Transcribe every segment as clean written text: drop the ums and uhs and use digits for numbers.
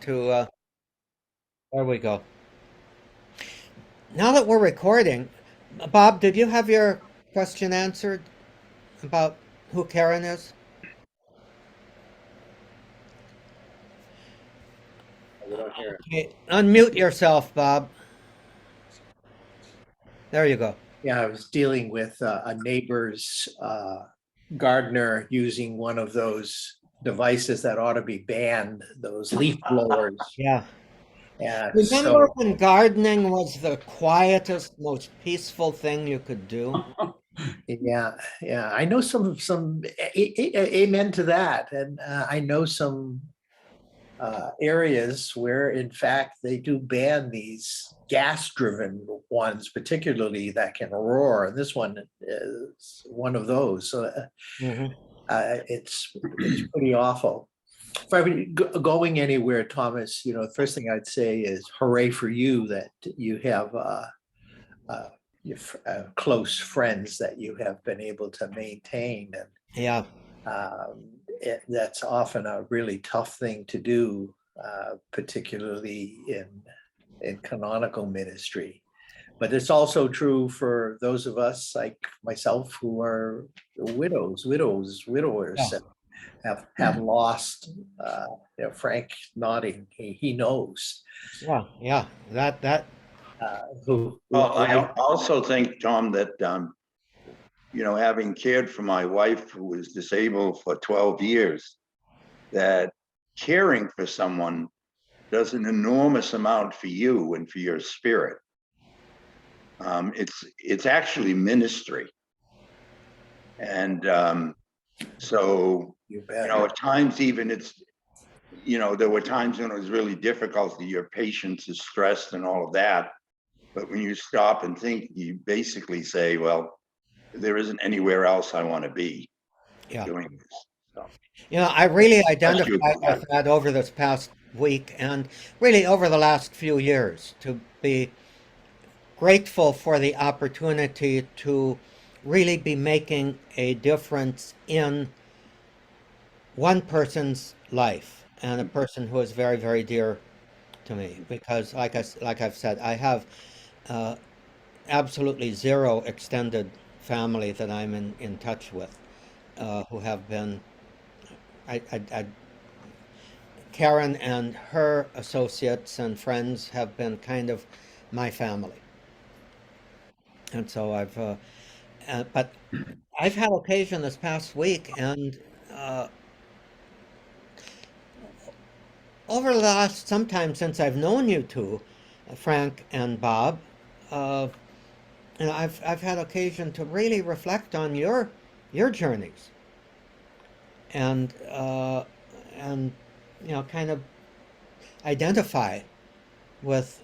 to, there we go. Now that we're recording, Bob, did you have your question answered about who Karen is? We don't hear it. Okay, unmute yourself, Bob. There you go. Yeah, I was dealing with a neighbor's gardener using one of those devices that ought to be banned, those leaf blowers. Yeah. And Remember so, when gardening was the quietest, most peaceful thing you could do? yeah, I know amen to that. And I know some areas where, in fact, they do ban these gas-driven ones, particularly that can roar. And this one is one of those. So Mhm. it's pretty awful. If I were going anywhere, Thomas, the first thing I'd say is hooray for you that you have your close friends that you have been able to maintain. And Yeah. that's often a really tough thing to do, particularly in canonical ministry. But it's also true for those of us like myself who are widowers, Yeah. have lost. Frank nodding, he knows. Yeah. Yeah. That. Who Well, I also think, Tom, that having cared for my wife who was disabled for 12 years, that caring for someone does an enormous amount for you and for your spirit. It's actually ministry. And so, at times even there were times when it was really difficult, your patience is stressed and all of that. But when you stop and think, you basically say, well, there isn't anywhere else I want to be doing this. So, I really identified with that over this past week and really over the last few years to be grateful for the opportunity to really be making a difference in one person's life and a person who is very, very dear to me. Because, like I've said, I have absolutely zero extended family that I'm in touch with who have been. Karen and her associates and friends have been kind of my family. And so but I've had occasion this past week and over the last sometime since I've known you two, Frank and Bob, I've had occasion to really reflect on your journeys and kind of identify with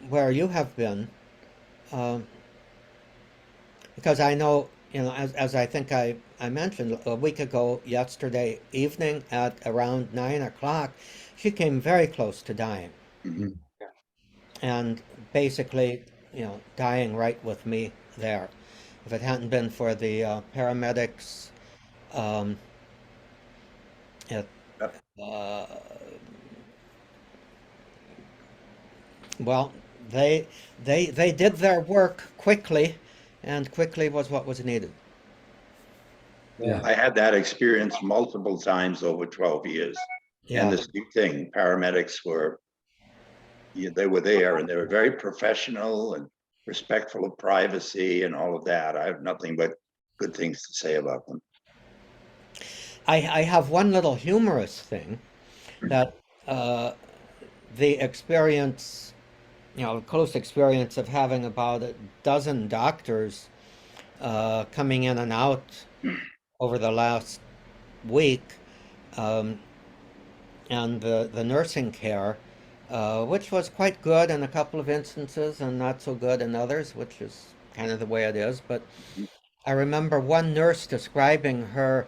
where you have been, because I know, as I think I mentioned a week ago, yesterday evening at around 9 o'clock, she came very close to dying. Mhm. And basically, dying right with me there. If it hadn't been for the paramedics, um, it, uh, well, they did their work quickly, and quickly was what was needed. Yeah. I had that experience multiple times over 12 years. Yeah. And the same thing, paramedics they were there and they were very professional and respectful of privacy and all of that. I have nothing but good things to say about them. I have one little humorous thing that the experience, close experience of having about a dozen doctors coming in and out over the last week, and the nursing care, which was quite good in a couple of instances and not so good in others, which is kind of the way it is. But I remember one nurse describing her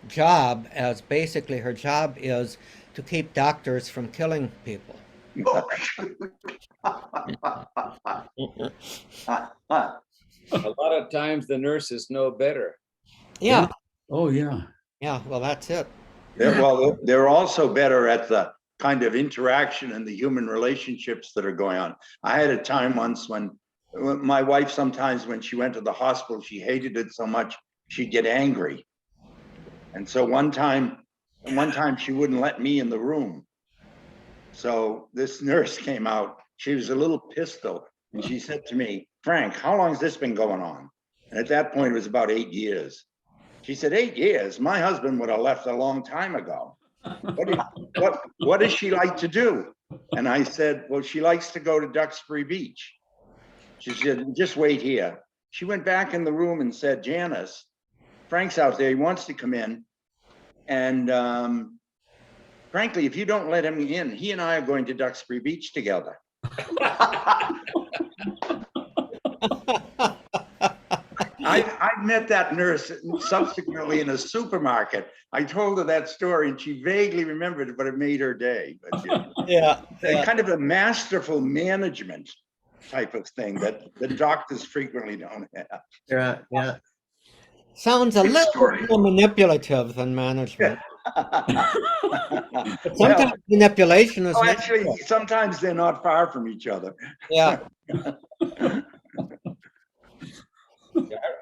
job as basically her job is to keep doctors from killing people. A lot of times the nurses know better. Yeah, Oh, yeah. yeah, well, that's it. Well, they're also better at the kind of interaction and the human relationships that are going on. I had a time once when my wife, sometimes when she went to the hospital, she hated it so much, she'd get angry. And so one time she wouldn't let me in the room. So this nurse came out, she was a little pistol, and she said to me, "Frank, how long has this been going on?" And at that point, it was about 8 years. She said, 8 years? My husband would have left a long time ago. What does she like to do? And I said, well, she likes to go to Duxbury Beach. She said, just wait here. She went back in the room and said, Janice, Frank's out there, he wants to come in. And frankly, if you don't let him in, he and I are going to Duxbury Beach together. I met that nurse subsequently in a supermarket. I told her that story and she vaguely remembered it, but it made her day. But, Yeah. kind of a masterful management type of thing that the doctors frequently don't have. Yeah. Sounds a Good little story. bit more manipulative than management. But Well, sometimes manipulation is actually, natural. sometimes they're not far from each other. Yeah.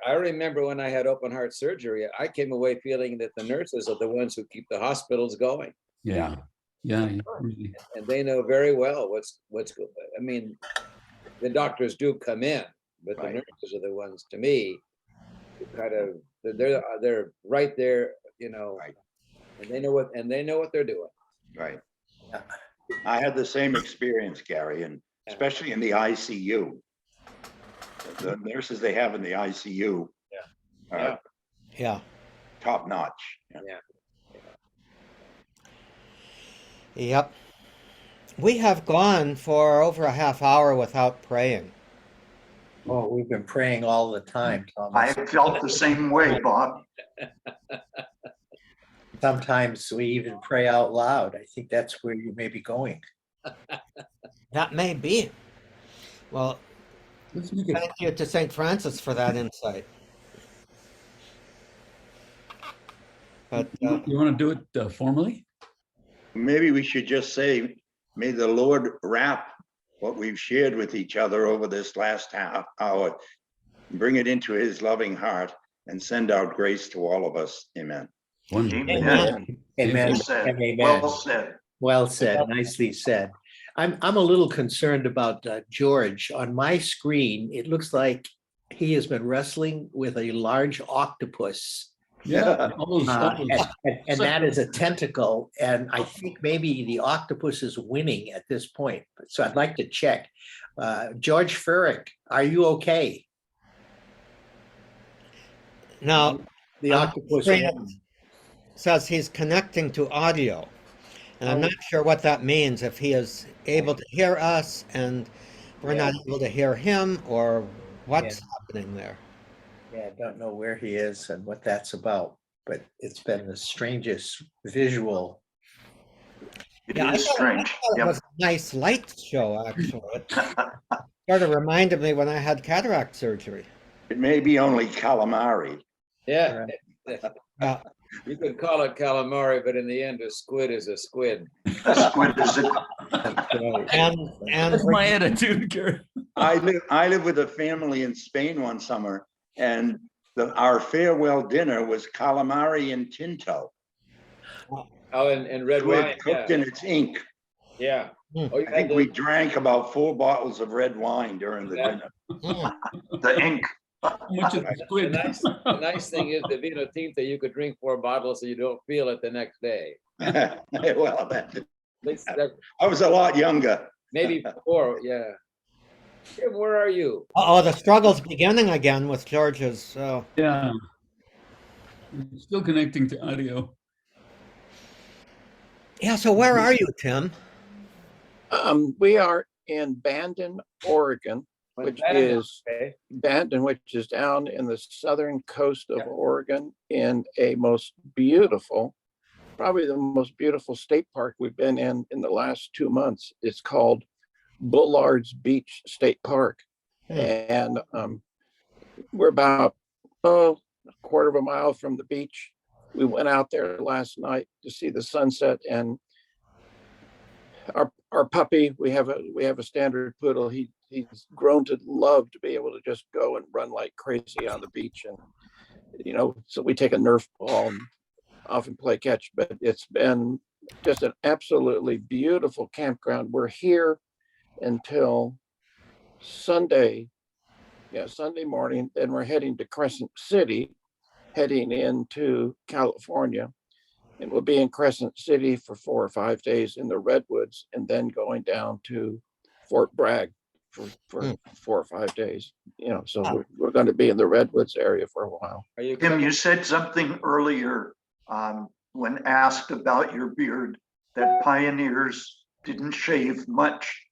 I remember when I had open heart surgery, I came away feeling that the nurses are the ones who keep the hospitals going. Yeah, really. And they know very well what's good. I mean, the doctors do come in, but the Right. nurses are the ones, to me, who kind of, they're right there, Right. and they know what they're doing. Right. Yeah. I had the same experience, Gary, and especially in the ICU. The nurses they have in the ICU are Yeah. top notch. Yep. We have gone for over a half hour without praying. Oh, we've been praying all the time, I Thomas. felt the same way, Bob. Sometimes we even pray out loud. I think that's where you may be going. That may be. Well, Let's make it, thank you to St. Francis for that insight. But you want to do it formally? Maybe we should just say, may the Lord wrap what we've shared with each other over this last half hour, bring it into his loving heart and send out grace to all of us. Amen. Wonderful. Amen. Amen. Well said. And amen. Well said. Well said, nicely said. I'm a little concerned about George. On my screen, it looks like he has been wrestling with a large octopus. Yeah. all those- And that is a tentacle, and I think maybe the octopus is winning at this point. So I'd like to check. George Furrick, are you okay? now The octopus screen won. says he's connecting to audio. And I'm not sure what that means, if he is able to hear us and we're not able to hear him, or what's happening there. Yeah, I don't know where he is and what that's about, but it's been the strangest visual. It Yeah, is strange. It Yep. was a nice light show, actually. It sort of reminded me when I had cataract surgery. It may be only calamari. Yeah. Yeah. You could call it calamari, but in the end, a squid is a squid. Squid is it. And That's my attitude, Gary. I live with a family in Spain one summer, and our farewell dinner was calamari and tinto. Oh, and red Squid wine, cooked in its ink. yeah. Hmm. Oh, you I had think we drank about 4 bottles of red wine during the Yeah. dinner. The ink. How much is the the squid? the nice thing is the vino tinto, you could drink 4 bottles so you don't feel it the next day. Well, That- I was a lot younger. Maybe 4, yeah. Jim, where are you? oh, the struggle's beginning again with George's. Yeah. Still connecting to audio. Yeah, so where are you, Tim? We are in Bandon, Oregon, which is Okay. Bandon, which is down in the southern coast of Oregon in a most beautiful, probably the most beautiful state park we've been in the last 2 months. It's called Bullard's Beach State Park. And we're about a quarter of a mile from the beach. We went out there last night to see the sunset, and Our puppy, we have a standard poodle. He's grown to love to be able to just go and run like crazy on the beach, and so we take a Nerf ball and often play catch. But it's been just an absolutely beautiful campground. We're here until Sunday, Sunday morning. Then we're heading to Crescent City, heading into California. And we'll be in Crescent City for 4 or 5 days in the Redwoods, and then going down to Fort Bragg for 4 or 5 days. So we're going to be in the Redwoods area for a while. Are you Tim, coming? you said something earlier when asked about your beard, that pioneers didn't shave much.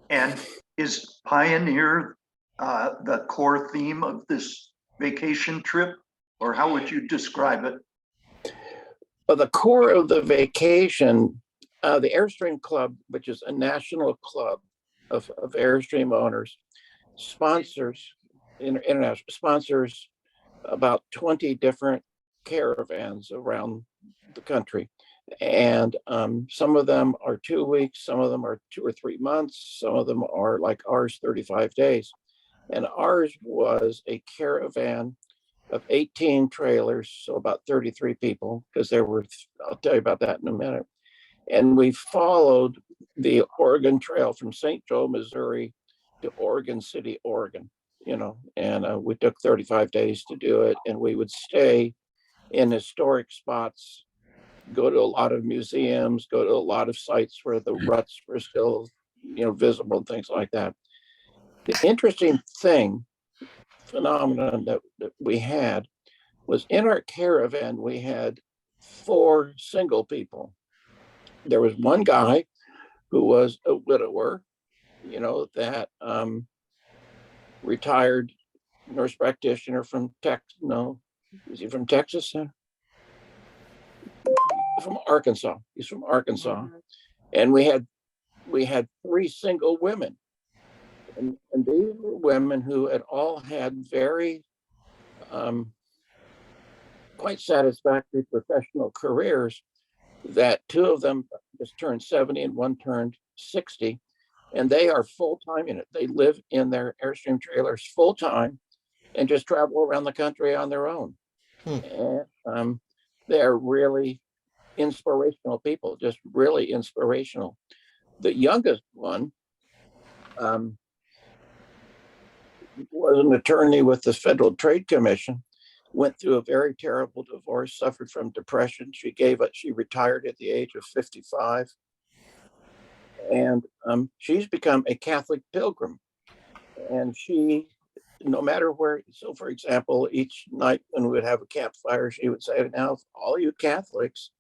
And is pioneer the core theme of this vacation trip? Or how would you describe it? But the core of the vacation, the Airstream Club, which is a national club of Airstream owners, international sponsors about 20 different caravans around the country. And some of them are 2 weeks, some of them are 2 or 3 months, some of them are like ours, 35 days. And ours was a caravan of 18 trailers, so about 33 people, because I'll tell you about that in a minute. And we followed the Oregon Trail from St. Joe, Missouri to Oregon City, Oregon, and we took 35 days to do it. And we would stay in historic spots, go to a lot of museums, go to a lot of sites where the ruts were still, visible and things like that. The interesting phenomenon that we had was in our caravan, we had 4 single people. There was one guy who was a widower, that retired nurse practitioner from Texas. No, is he from Texas? From Arkansas. He's from Arkansas. And we had 3 single women. And these were women who had all had very quite satisfactory professional careers, that 2 of them just turned 70 and one turned 60. And they are full-time in it. They live in their Airstream trailers full-time and just travel around the country on their own. And they're really inspirational people, just really inspirational. The youngest one was an attorney with the Federal Trade Commission, went through a very terrible divorce, suffered from depression. She retired at the age of 55. And she's become a Catholic pilgrim. And she, no matter where, so for example, each night when we would have a campfire, she would say, now, all you Catholics,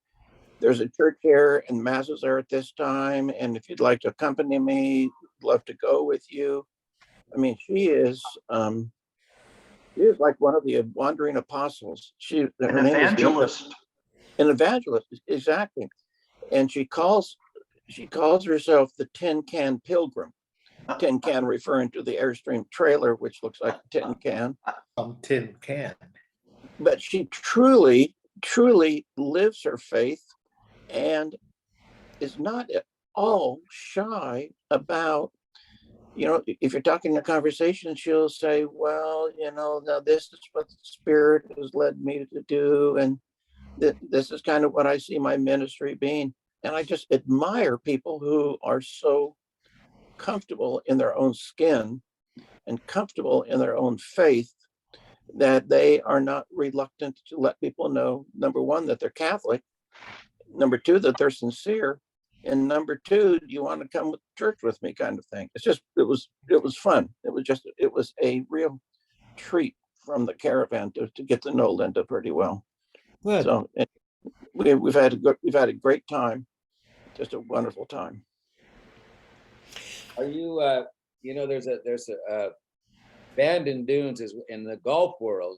there's a church here and masses are at this time. And if you'd like to accompany me, I'd love to go with you. I mean, she is like one of the wandering apostles. An evangelist. An evangelist, exactly. And she calls herself the Tin Can Pilgrim. Tin can referring to the Airstream trailer, which looks like a tin can. Tin can. But she truly, truly lives her faith and is not at all shy about, if you're talking a conversation, she'll say, well, now this is what the Spirit has led me to do. And this is kind of what I see my ministry being. And I just admire people who are so comfortable in their own skin and comfortable in their own faith that they are not reluctant to let people know, number one, that they're Catholic, number two, that they're sincere, and number two, do you want to come to church with me, kind of thing. It was fun. It was a real treat from the caravan to get to know Linda pretty well. Good. So we've had a great time, just a wonderful time. Are you, there's a Bandon Dunes is in the golf world.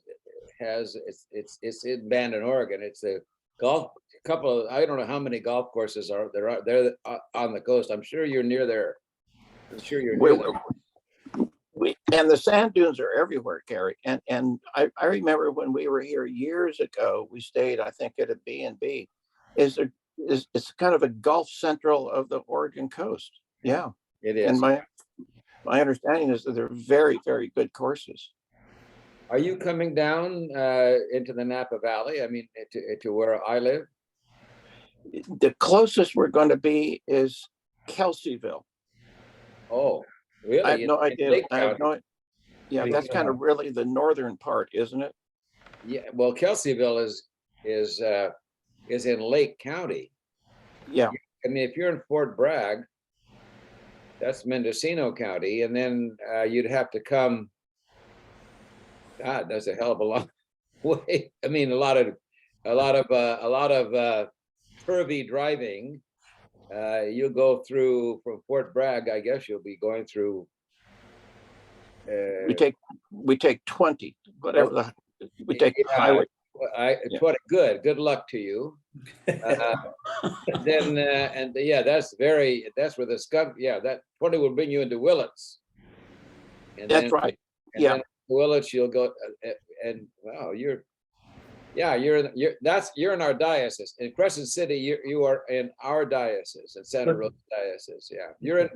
It's in Bandon, Oregon. It's a couple of, I don't know how many golf courses are there on the coast. I'm sure you're near there. I'm sure you're near there. And the sand dunes are everywhere, Gary. And I remember when we were here years ago, we stayed, I think, at a B&B. it's kind of a Gulf Central of the Oregon coast. Yeah. It And is. my understanding is that they're very, very good courses. Are you coming down into the Napa Valley? I mean, to where I live? The closest we're going to be is Kelseyville. Oh, really? I have no In idea. Lake I have County? no, yeah, Lake that's kind of really the northern part, isn't it? Yeah, well, Kelseyville is in Lake County. Yeah. I mean, if you're in Fort Bragg, that's Mendocino County, and then you'd have to come. God, that's a hell of a long way. I mean, a lot of curvy driving. You'll go through from Fort Bragg. I guess you'll be going through. We take 20, whatever we take the Yeah, highway. It's what good luck to you. Then that's where the skunk. Yeah, that 20 will bring you into Willits. And That's then, right. and Yeah. then Willits, you'll go and wow, you're in our diocese. In Crescent City, you are in our diocese, in Santa Rosa Diocese. Yeah, you're in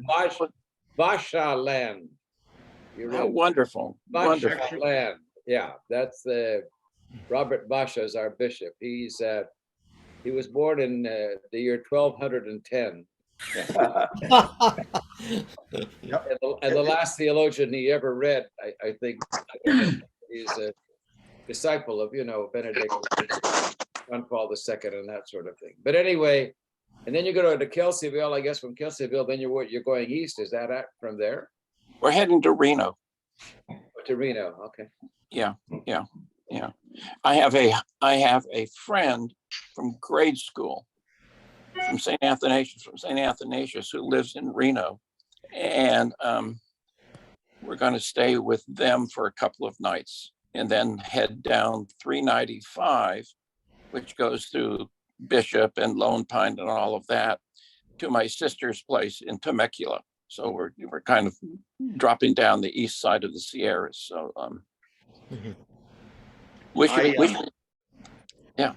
Basha land. You're How in wonderful. Wonderful. Basha land. Yeah, that's Robert Basha is our bishop. He was born in the year 1210. And the last theologian he ever read, I think, is a disciple of, Benedict, John Paul II, and that sort of thing. But anyway, and then you go to Kelseyville. I guess from Kelseyville, then you're going east. Is that from there? We're heading to Reno. To Reno. Okay. Yeah. I have a friend from grade school from St. Athanasius who lives in Reno. And we're going to stay with them for a couple of nights and then head down 395, which goes through Bishop and Lone Pine and all of that, to my sister's place in Temecula. So we're kind of dropping down the east side of the Sierras. So we should, yeah.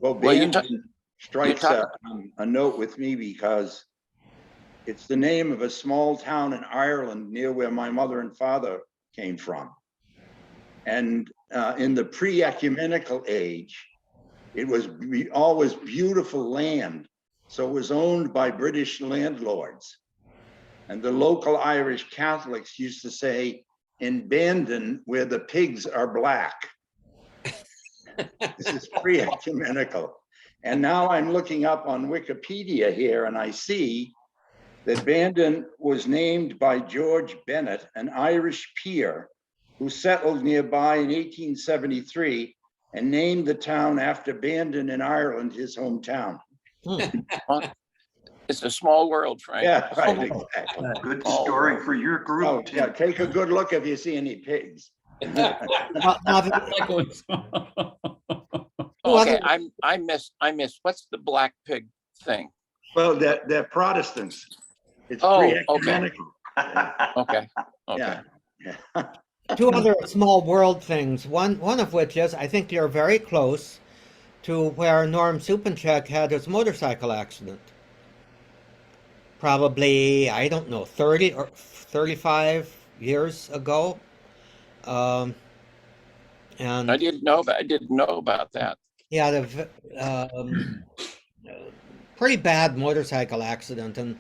Well, Well, you Bandon strikes a note with me because it's the name of a small town in Ireland near where my mother and father came from. And in the pre-ecumenical age, it was always beautiful land. So it was owned by British landlords. And the local Irish Catholics used to say, in Bandon, where the pigs are black. This is pre-ecumenical. And now I'm looking up on Wikipedia here and I see that Bandon was named by George Bennett, an Irish peer who settled nearby in 1873 and named the town after Bandon in Ireland, his hometown. It's a small world, Frank. Yeah, right, exactly. Good story for your Oh, group, yeah, Tim. take a good look if you see any pigs. Now Okay, I missed. What's the black pig thing? Well, they're Protestants. It's Oh, okay. pre-ecumenical. Okay. Yeah. two other small world things. One of which is I think you're very close to where Norm Supanchek had his motorcycle accident. Probably, I don't know, 30 or 35 years ago. And I didn't know about that. he had a pretty bad motorcycle accident, and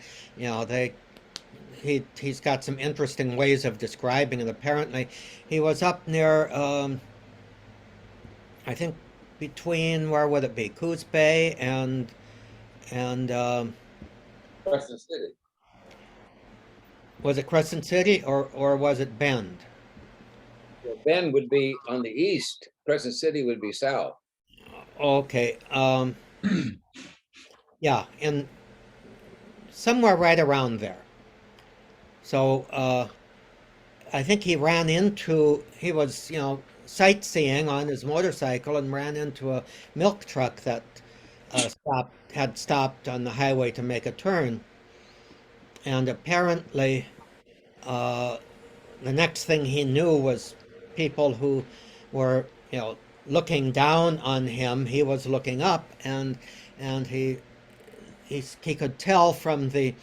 he's got some interesting ways of describing it. Apparently, he was up near I think between, where would it be, Coos Bay and Crescent City. was it Crescent City or was it Bend? Well, Bend would be on the east. Crescent City would be south. Okay. Yeah, and somewhere right around there. So I think he was, sightseeing on his motorcycle and ran into a milk truck that had stopped on the highway to make a turn. And apparently, the next thing he knew was people who were, looking down on him. He was looking up, and and he could tell from the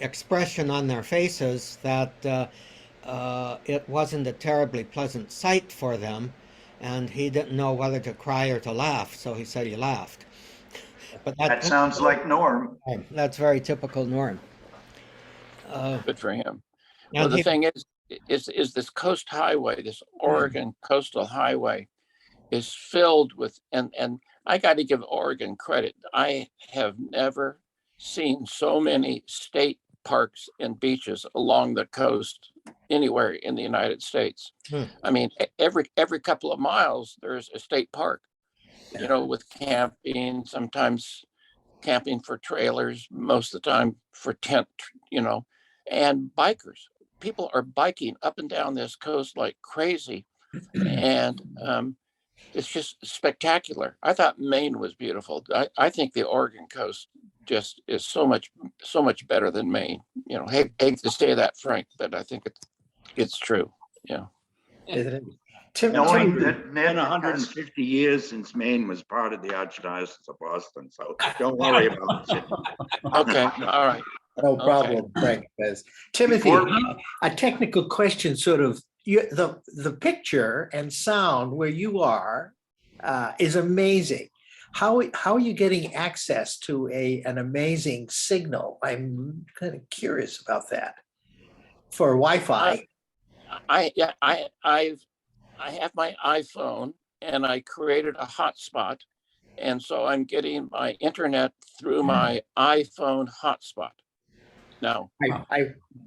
expression on their faces that it wasn't a terribly pleasant sight for them, and he didn't know whether to cry or to laugh, so he said he laughed. But That sounds like Norm. that's very typical Norm. Good for him. Well, And the he, thing is this coast highway, this Oregon coastal highway is filled with, and I got to give Oregon credit. I have never seen so many state parks and beaches along the coast anywhere in the United States. I mean, every couple of miles, there's a state park, you know, with camping, sometimes camping for trailers, most of the time for tent, you know, and bikers. People are biking up and down this coast like crazy. And it's just spectacular. I thought Maine was beautiful. I think the Oregon coast just is so much better than Maine. You know, hate to say that, Frank, but I think it's true. Yeah. Isn't it? Knowing Tim, that It's Ned been has, 150 years since Maine was part of the Archdiocese of Boston, so don't worry about it. Okay. All right. no problem, Frank says. Timothy, Before- a technical question, sort of, the picture and sound where you are is amazing. How are you getting access to an amazing signal? I'm kind of curious about that. For Wi-Fi. I have my iPhone and I created a hotspot. And so I'm getting my internet through my iPhone hotspot. Now,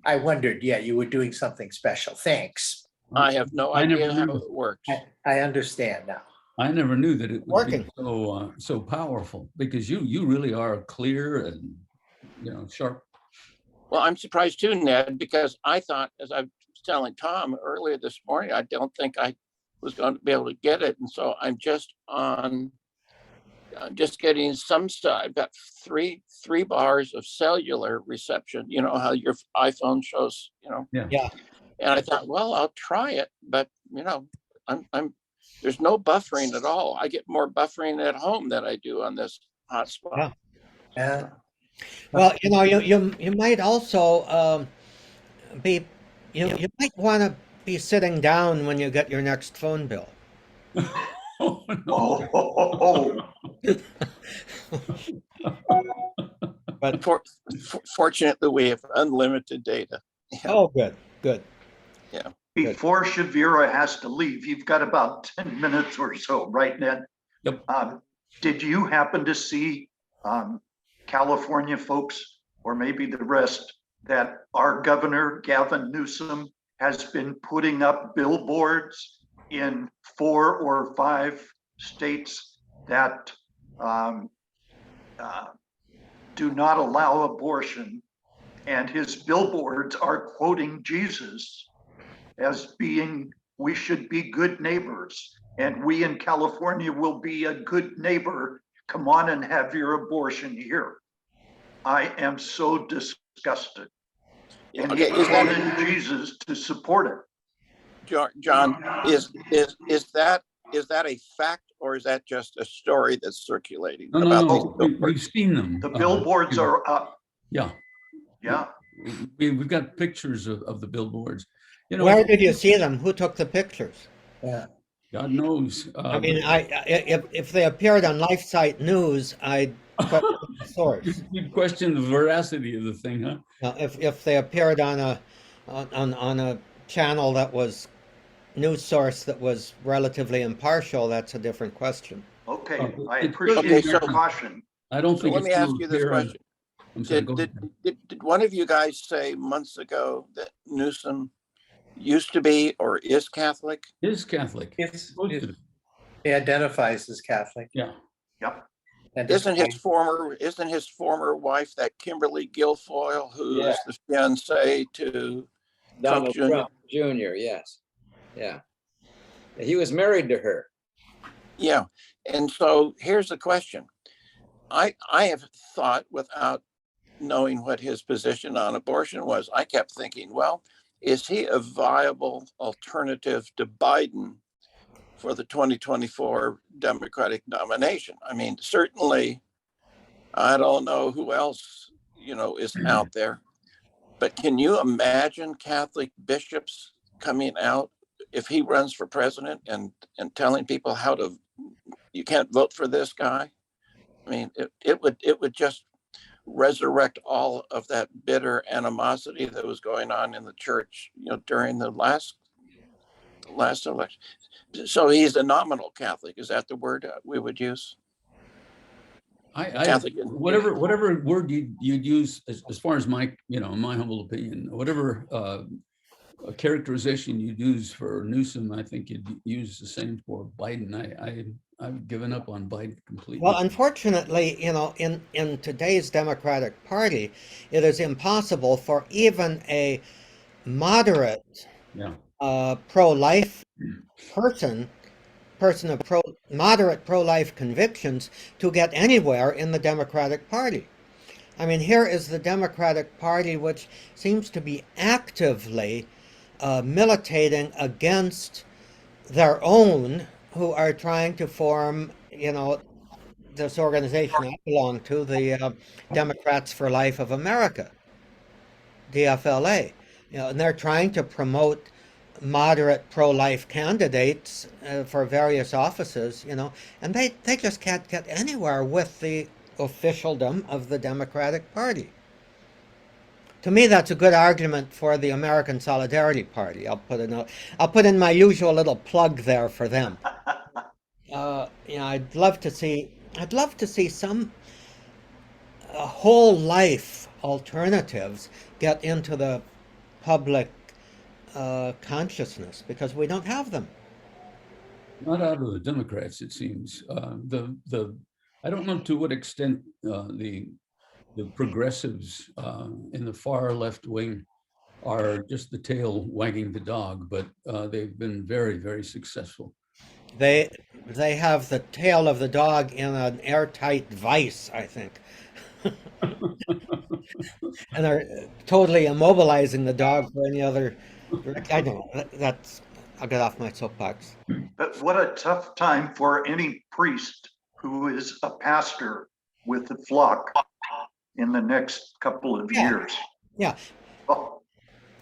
I wondered, yeah, you were doing something special. Thanks. I have no I never idea how knew. it works. I understand now. I never knew that it would be Working. so powerful, because you really are clear and, you know, sharp. Well, I'm surprised too, Ned, because I thought, as I was telling Tom earlier this morning, I don't think I was going to be able to get it. And so I'm just just getting some stuff. I've got three bars of cellular reception. You know how your iPhone shows, you know. Yeah. And I thought, well, I'll try it, but you know, I'm there's no buffering at all. I get more buffering at home than I do on this hotspot. Yeah. Yeah. well, you know, you might also be you might want to be sitting down when you get your next phone bill. Oh, no. But Fortunately, we have unlimited data. oh, good. before Shavira has to leave, you've got about 10 minutes or so, right, Ned? Yep. Did you happen to see California folks, or maybe the rest, that our governor, Gavin Newsom, has been putting up billboards in 4 or 5 states that do not allow abortion, and his billboards are quoting Jesus as being, we should be good neighbors, and we in California will be a good neighbor. Come on and have your abortion here. I am so disgusted. And he Okay, is that- quoted Jesus to support it. John, is that a fact, or is that just a story that's circulating? No, about no, these we've seen them. The billboards are up. Yeah, Yeah. we've got pictures of the billboards. You know, Where did you see them? Who took the pictures? Yeah. God knows. I mean, if they appeared on LifeSite News, I'd question the source. You question the veracity of the thing, huh? Now, if they appeared on a channel that was news source that was relatively impartial, that's a different question. Okay, Oh, I it's- appreciate okay, your so- caution. I don't So think let it's me ask true you this here. question. I'm sorry, go Did ahead. one of you guys say months ago that Newsom used to be or is Catholic? Is Catholic. It's- Supposed to be. He identifies as Catholic. Yeah. Yep. And Isn't his former wife that Kimberly Guilfoyle, who is the fiancée to Donald Jr.? Trump Jr., yes. Yeah. He was married to her. Yeah, and so here's the question. I have thought, without knowing what his position on abortion was, I kept thinking, well, is he a viable alternative to Biden for the 2024 Democratic nomination. I mean, certainly, I don't know who else, is out there, but can you imagine Catholic bishops coming out if he runs for president and telling people you can't vote for this guy? I mean, it would just resurrect all of that bitter animosity that was going on in the church, during the last election. So he's a nominal Catholic. Is that the word we would use? Catholic. Whatever word you'd use, as far as my humble opinion, whatever characterization you'd use for Newsom, I think you'd use the same for Biden. I've given up on Biden completely. Well, unfortunately, in today's Democratic Party, it is impossible for even a moderate pro-life person of moderate pro-life convictions to get anywhere in the Democratic Party. I mean, here is the Democratic Party, which seems to be actively militating against their own, who are trying to form, this organization I belong to, the Democrats for Life of America, DFLA. And they're trying to promote moderate pro-life candidates for various offices, and they just can't get anywhere with the officialdom of the Democratic Party. To me, that's a good argument for the American Solidarity Party. I'll put in my usual little plug there for them. I'd love to see some whole life alternatives get into the public consciousness, because we don't have them. Not out of the Democrats, it seems. I don't know to what extent the progressives in the far left wing are just the tail wagging the dog, but they've been very, very successful. They have the tail of the dog in an airtight vice, I think. And they're totally immobilizing the dog for any other. I don't know. I'll get off my soapbox. But what a tough time for any priest who is a pastor with the flock in the next couple of years. Yeah. Oh,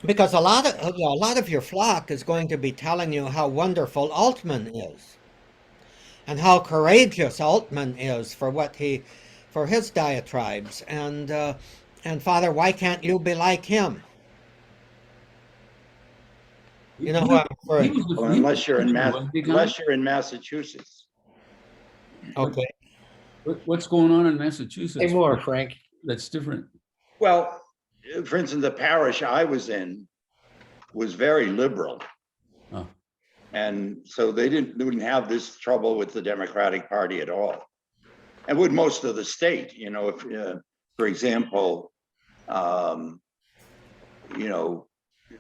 Because a lot of your flock is going to be telling you how wonderful Altman is, and how courageous Altman is for his diatribes, and Father, why can't you be like him? You know who I'm referring to. Well, unless you're in Massachusetts. Okay. What's going on in Massachusetts? Say more, Frank. That's different. Well, for instance, the parish I was in was very liberal. Oh. And so they wouldn't have this trouble with the Democratic Party at all. And with most of the state, if, for example,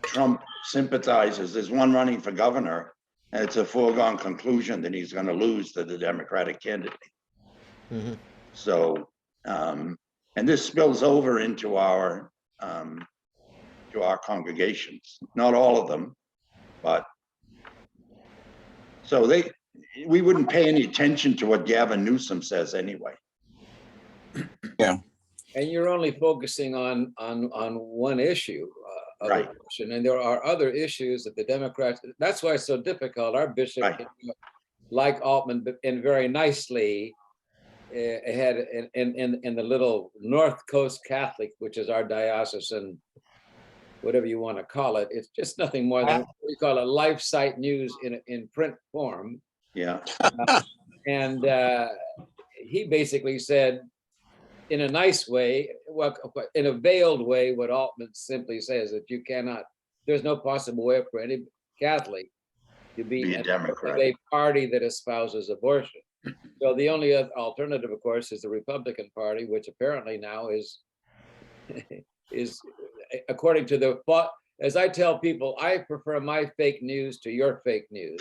Trump sympathizers, there's one running for governor, and it's a foregone conclusion that he's going to lose to the Democratic candidate. Mm-hmm. So, and this spills over into our congregations, not all of them, but so we wouldn't pay any attention to what Gavin Newsom says anyway. Yeah. And you're only focusing on one issue of Right. abortion, and there are other issues that the Democrats. That's why it's so difficult. Our bishop, Right. like Altman, and very nicely had in the little North Coast Catholic, which is our diocesan, whatever you want to call it. It's just nothing more than what we call a life site news in print form. Yeah. And he basically said, in a nice way, well, in a veiled way, what Altman simply says, that there's no possible way for any Catholic to be a Democrat, a party that espouses abortion. So the only alternative, of course, is the Republican Party, which apparently now is according to as I tell people, I prefer my fake news to your fake news.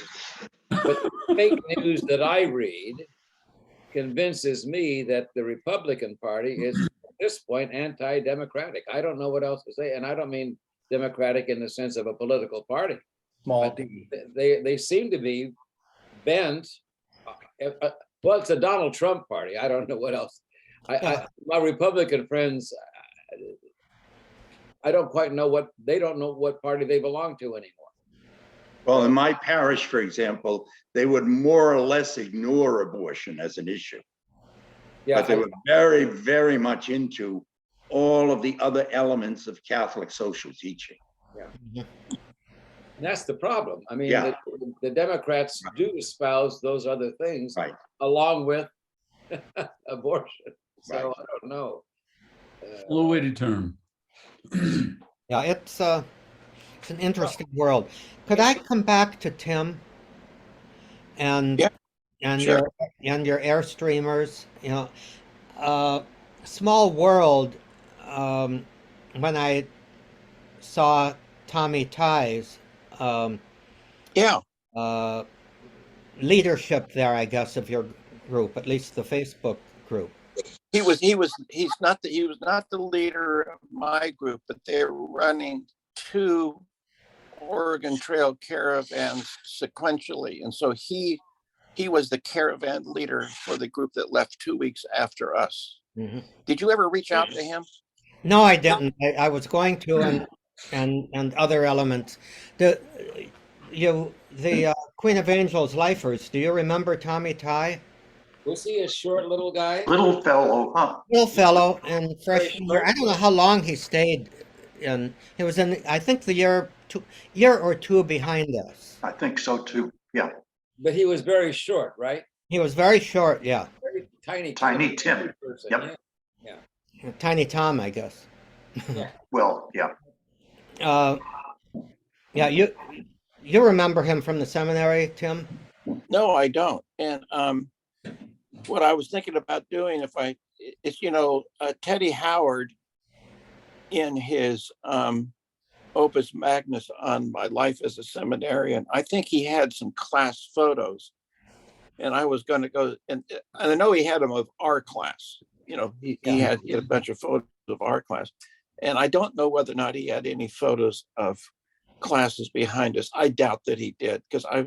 But the fake news that I read convinces me that the Republican Party is at this point anti-democratic. I don't know what else to say, and I don't mean democratic in the sense of a political party. Small d. They seem to be bent. Well, it's a Donald Trump party. I don't know what else. My Republican friends, I don't quite know they don't know what party they belong to anymore. Well, in my parish, for example, they would more or less ignore abortion as an issue. Yeah, But they were very, very much into all of the other elements of Catholic social teaching. and that's the problem. I mean, Yeah. the Democrats do espouse those other things Right. along with abortion. So Right. I don't know. Slow way to term. Yeah, it's an interesting world. Could I come back to Tim and Yeah, and sure. your Airstreamers? You know, small world. When I saw Tommy Tighe's Yeah, leadership there, I guess, of your group, at least the Facebook group. he was not the leader of my group, but they're running 2 Oregon Trail caravans sequentially. And so he was the caravan leader for the group that left 2 weeks after us. Mhm. Did you ever reach out to him? No, I didn't. I was going to, and other elements. The Queen of Angels lifers. Do you remember Tommy Tighe? Was he a short little guy? Little fellow, huh? Little fellow in freshman year. I don't know how long he stayed in. He was in, I think, the year or two behind us. I think so too. Yeah, But he was very short, right? He was very short. Yeah, Very tiny. Tiny Tim. Person. Yep. Yeah. Tiny Tom, I guess. well, yeah. Yeah, you remember him from the seminary, Tim? No, I don't. And what I was thinking about doing, Teddy Howard in his opus magnus on my life as a seminarian, I think he had some class photos, and I was going to go, and I know he had them of our class. He had a bunch of photos of our class, and I don't know whether or not he had any photos of classes behind us. I doubt that he did, because I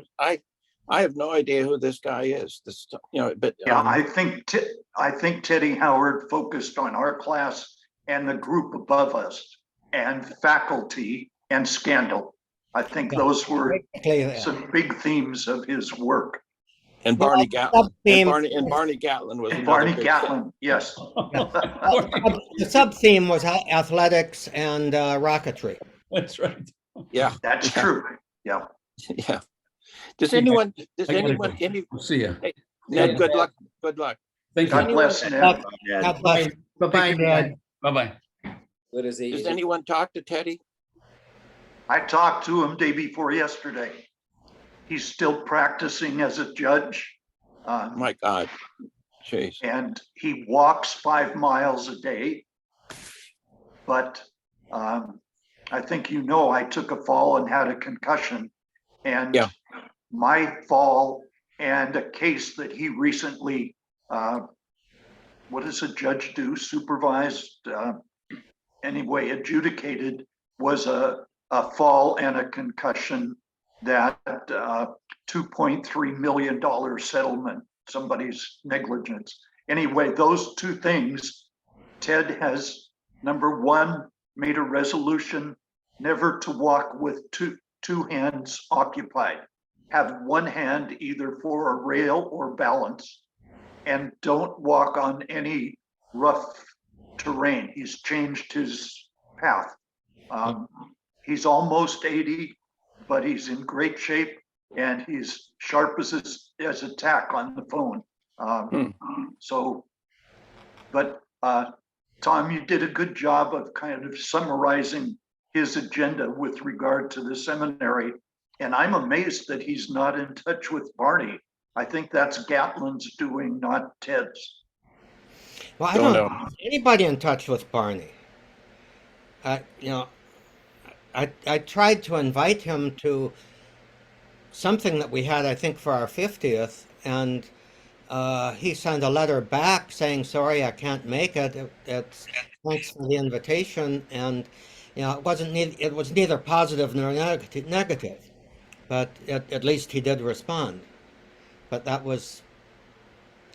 have no idea who this guy is. But Yeah, I think Teddy Howard focused on our class and the group above us and faculty and scandal. I think those were some big themes of his work. and Barney Gatlin. Sub-theme- Barney Gatlin was And another Barney big- Gatlin, yes. The sub-theme was athletics and rocketry. That's right. Yeah, That's true. Yeah. yeah. Does anyone? I gotta go. Any? We'll see ya. Ned, good luck. Good luck. Thank God you. bless Ned. Yeah. God bless. Bye-bye, Ned. Bye-bye. What is he? Does anyone talk to Teddy? I talked to him day before yesterday. He's still practicing as a judge. My God. Jeez. And he walks 5 miles a day. But I think I took a fall and had a concussion. And Yeah. my fall and a case that he recently, what does a judge do? Supervised, anyway, adjudicated, was a fall and a concussion that $2.3 million settlement, somebody's negligence. Anyway, those 2 things, Ted has, number 1, made a resolution never to walk with two hands occupied. Have one hand either for a rail or balance, and don't walk on any rough terrain. He's changed his path. He's almost 80, but he's in great shape, and he's sharp as a tack on the phone. But Tom, you did a good job of kind of summarizing his agenda with regard to the seminary. And I'm amazed that he's not in touch with Barney. I think that's Gatlin's doing, not Ted's. Well, I don't know anybody in touch with Barney. I tried to invite him to something that we had, I think, for our 50th, and he sent a letter back saying, "Sorry, I can't make it. It's thanks for the invitation." And it was neither positive nor negative, but at least he did respond. but that was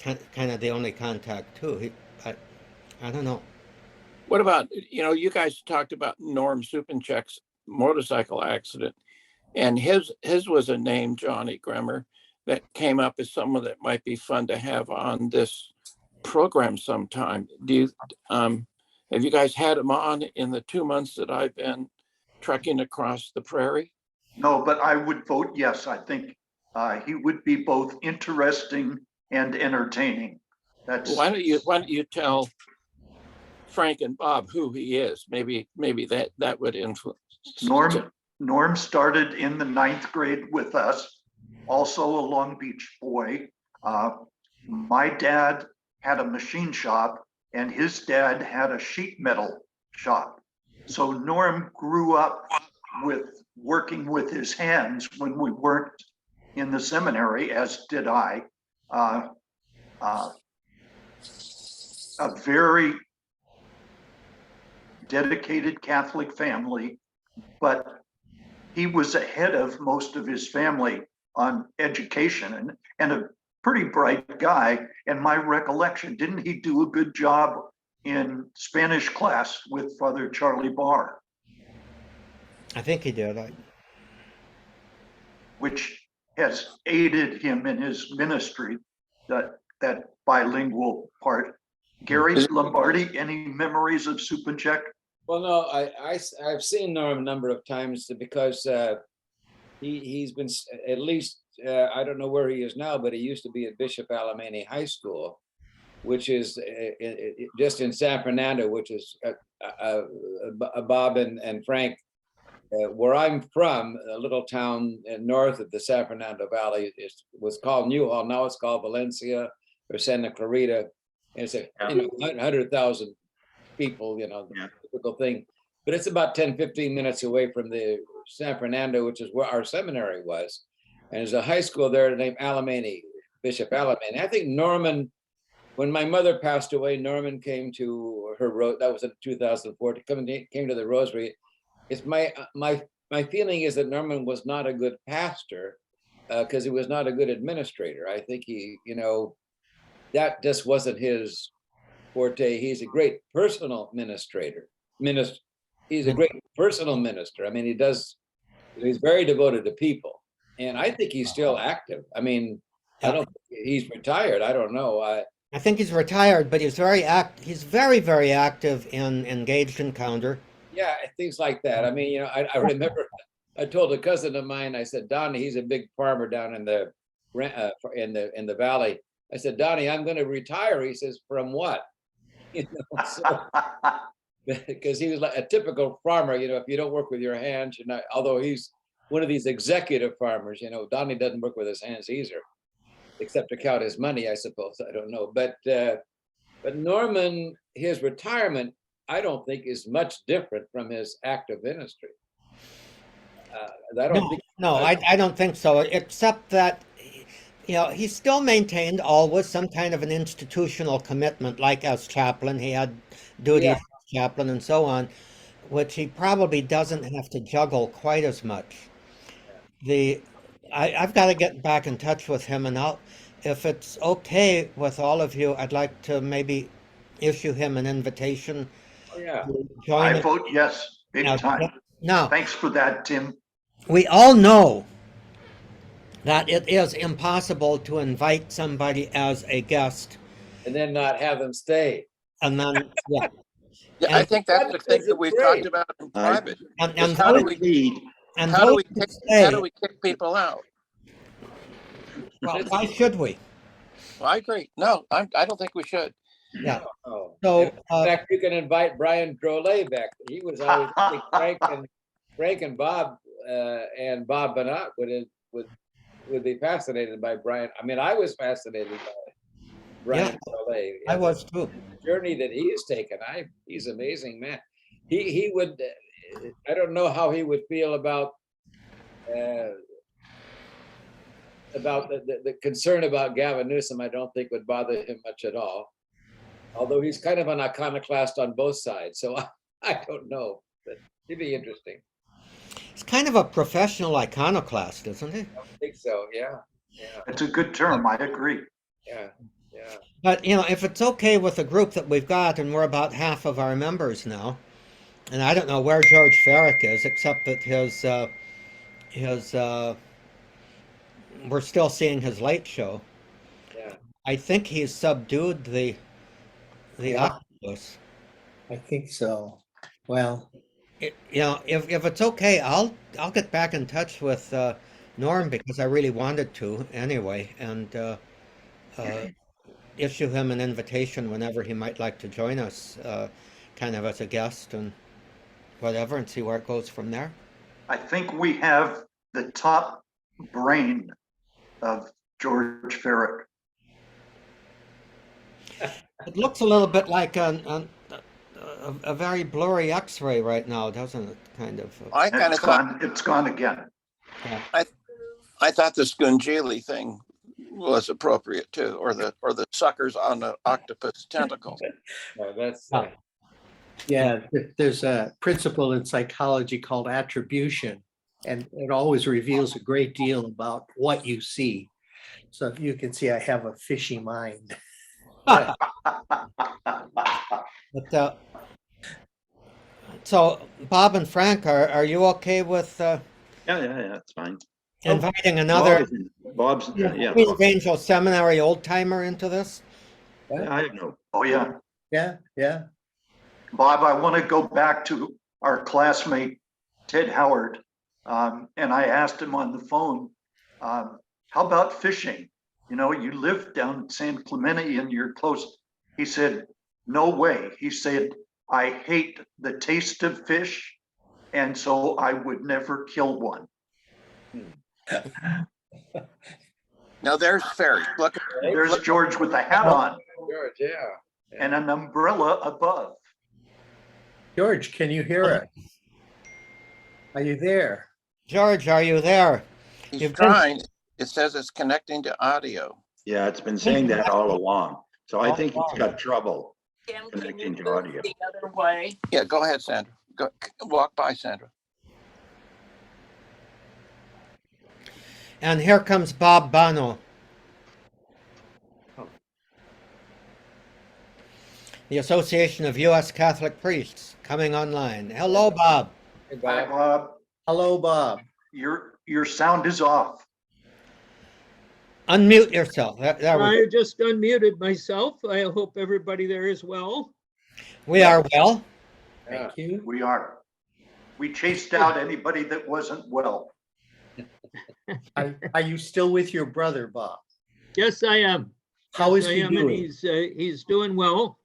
kind of the only contact too. I don't know. What about, you guys talked about Norm Supanchek's motorcycle accident, and his was a name, Johnny Grimmer, that came up as someone that might be fun to have on this program sometime. Have you guys had him on in the 2 months that I've been trekking across the prairie? No, but I would vote yes. I think he would be both interesting and entertaining. That's Why don't you tell Frank and Bob who he is? Maybe that would influence. Norm started in the 9th grade with us, also a Long Beach boy. My dad had a machine shop and his dad had a sheet metal shop. So Norm grew up with working with his hands when we weren't in the seminary, as did I. A very dedicated Catholic family, but he was ahead of most of his family on education and a pretty bright guy. And my recollection, didn't he do a good job in Spanish class with Father Charlie Barr? I think he did. Which has aided him in his ministry, that bilingual part. Gary Lombardi, any memories of Supanchek? Well, no, I've seen Norm a number of times because he's been at least, I don't know where he is now, but he used to be at Bishop Alemany High School, which is just in San Fernando, which is Bob and Frank, where I'm from, a little town north of the San Fernando Valley was called Newhall. Now it's called Valencia or Santa Clarita. And it's 100,000 people, typical thing. But it's about 10, 15 minutes away from the San Fernando, which is where our seminary was. And there's a high school there named Alemany, Bishop Alemany. I think Norman, when my mother passed away, Norman came to her road. That was in 2004. Came to the Rosary. It's my feeling is that Norman was not a good pastor because he was not a good administrator. I think he, that just wasn't his forte. He's a great personal administrator. He's a great personal minister. I mean, he's very devoted to people. And I think he's still active. I mean, I don't think he's retired. I don't know. I think he's retired, but he's very, very active and engaged in counter. Yeah, things like that. I mean, I remember I told a cousin of mine, I said, Donnie, he's a big farmer down in the valley. I said, Donnie, I'm going to retire. He says, from what? Because he was like a typical farmer. If you don't work with your hands, you're not. Although he's one of these executive farmers, Donnie doesn't work with his hands either, except to count his money, I suppose. I don't know, but Norman, his retirement, I don't think is much different from his active ministry. I don't think so, except that he still maintained always some kind of an institutional commitment, like as chaplain. He had duties as chaplain and so on, which he probably doesn't have to juggle quite as much. I've got to get back in touch with him, and if it's okay with all of you, I'd like to maybe issue him an invitation. Oh, yeah. I vote yes, big time. Now, thanks for that, Tim. We all know that it is impossible to invite somebody as a guest and then not have them stay. And then, yeah, I think that's the thing that we've talked about in private. And how do we kick people out? Well, why should we? Well, I agree. No, I don't think we should. Yeah. So, in fact, you can invite Brian Drolet back. He was always Frank and Bob and Bob Banat would be fascinated by Brian. I mean, I was fascinated by Brian Drolet. I was too. The journey that he has taken. He's an amazing man. He would. I don't know how he would feel about the concern about Gavin Newsom. I don't think would bother him much at all. Although he's kind of an iconoclast on both sides, so I don't know, but it'd be interesting. He's kind of a professional iconoclast, isn't he? I think so, yeah. Yeah, It's a good term. I agree. yeah, yeah. But, you know, if it's okay with the group that we've got, and we're about half of our members now, and I don't know where George Farrick is, except that we're still seeing his late show. Yeah. I think he's subdued the Yeah. octopus. I think so. Well, You know, if it's okay, I'll get back in touch with Norm because I really wanted to anyway, and uh, issue him an invitation whenever he might like to join us, kind of as a guest and whatever, and see where it goes from there. I think we have the top brain of George Farrick. It looks a little bit like a very blurry X-ray right now, doesn't it? Kind of. I kind of thought, It's gone again. I thought the Scungili thing was appropriate too, or the suckers on the octopus tentacles. That's, Ah. yeah, there's a principle in psychology called attribution, and it always reveals a great deal about what you see. So if you can see, I have a fishy mind. But so Bob and Frank, are you okay with Yeah, it's fine. inviting another Bob's, yeah, Queen of Angel Seminary old timer into this? I have no, Oh, yeah. Yeah, yeah. Bob, I want to go back to our classmate, Ted Howard. And I asked him on the phone, how about fishing? You know, you live down in San Clemente and you're close. He said, no way. He said, I hate the taste of fish. And so I would never kill one. Now there's Ferry. Look, There's George with a hat on George, yeah. and an umbrella above. George, can you hear us? Are you there? George, are you there? he's You've been- trying. It says it's connecting to audio. yeah, it's been saying that all along. So I think it's got trouble connecting to audio. The other way. Yeah, go ahead, Sandra. Go, walk by, Sandra. And here comes Bob Bano. The Association of U.S. Catholic Priests coming online. Hello, Bob. Hey, Hi, Bob. Bob. Hello, Bob. Your sound is off. Unmute yourself. There we I just unmuted myself. I hope everybody there is well. go. We are well. Yeah. Thank you. We are. We chased out anybody that wasn't well. Are you still with your brother, Bob? Yes, I am. How is I he am, and doing? he's doing well.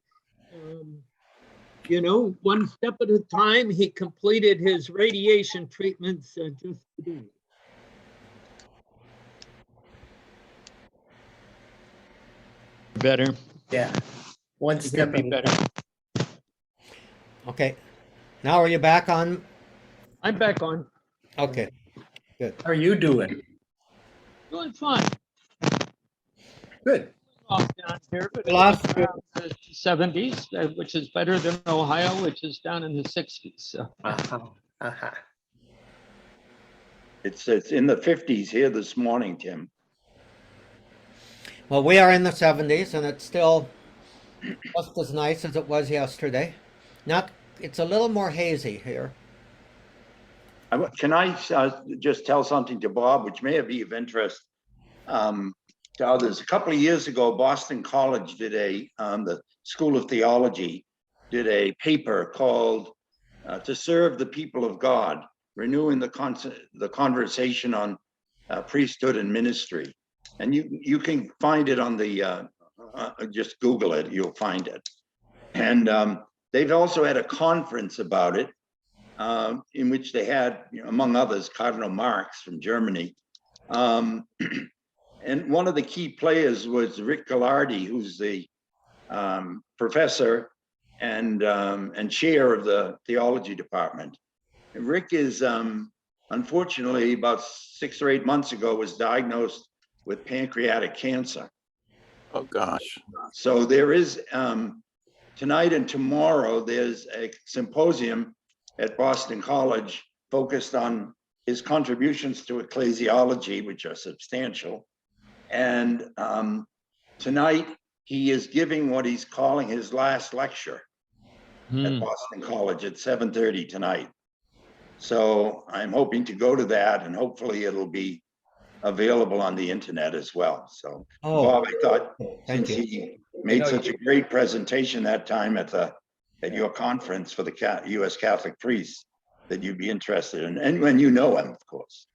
You know, one step at a time. He completed his radiation treatments just today. Better. Yeah. One He's step gonna be at a time. better. Okay. Now are you back on? I'm back on. Okay. How are you doing? Doing fine. Good. Off down here, but Last it's around the 70s, which is better than Ohio, which is down in the 60s. So Uh-huh. Uh-huh. It's in the 50s here this morning, Tim. Well, we are in the 70s, and it's still just as nice as it was yesterday. It's a little more hazy here. Can I just tell something to Bob, which may be of interest to others? A couple of years ago, Boston College did the School of Theology did a paper called "To Serve the People of God: Renewing the Conversation on Priesthood and Ministry." And you can find it on the just Google it, you'll find it. And they've also had a conference about it, in which they had, among others, Cardinal Marx from Germany. And one of the key players was Rick Gallardi, who's the professor and chair of the theology department. And Rick is, unfortunately, about 6 or 8 months ago, was diagnosed with pancreatic cancer. Oh, gosh. So there is, tonight and tomorrow, there's a symposium at Boston College focused on his contributions to ecclesiology, which are substantial, And tonight, he is giving what he's calling his last lecture at Boston College at 7:30 tonight. So I'm hoping to go to that, and hopefully it'll be available on the internet as well. So Oh, Bob, I thought thank since you. he made such a great presentation that time at your conference for the U.S. Catholic priests, that you'd be interested in, and when you know him, of course.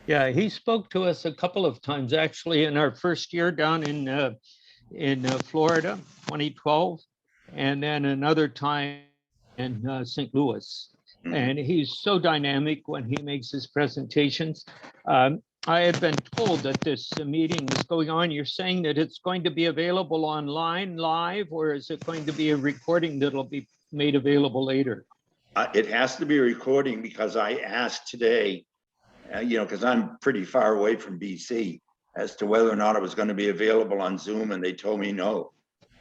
Yeah, he spoke to us a couple of times, actually, in our first year down in Florida, 2012, and then another time in St. Louis. Mhm. And he's so dynamic when he makes his presentations. I had been told that this meeting was going on. You're saying that it's going to be available online live, or is it going to be a recording that'll be made available later? It has to be a recording because I asked today, because I'm pretty far away from BC, as to whether or not it was going to be available on Zoom, and they told me no.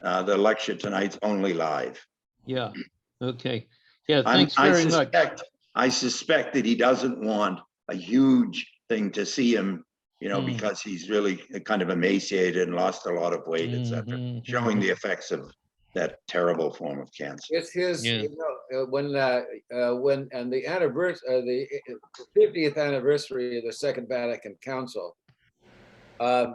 The lecture tonight's only live. Yeah, okay. Yeah, thanks very much. I suspect that he doesn't want a huge thing to see him, because he's really kind of emaciated and lost a lot of weight, etc., showing the effects of that terrible form of cancer. It's his, Yeah. when and the anniversary, the 50th anniversary of the Second Vatican Council, I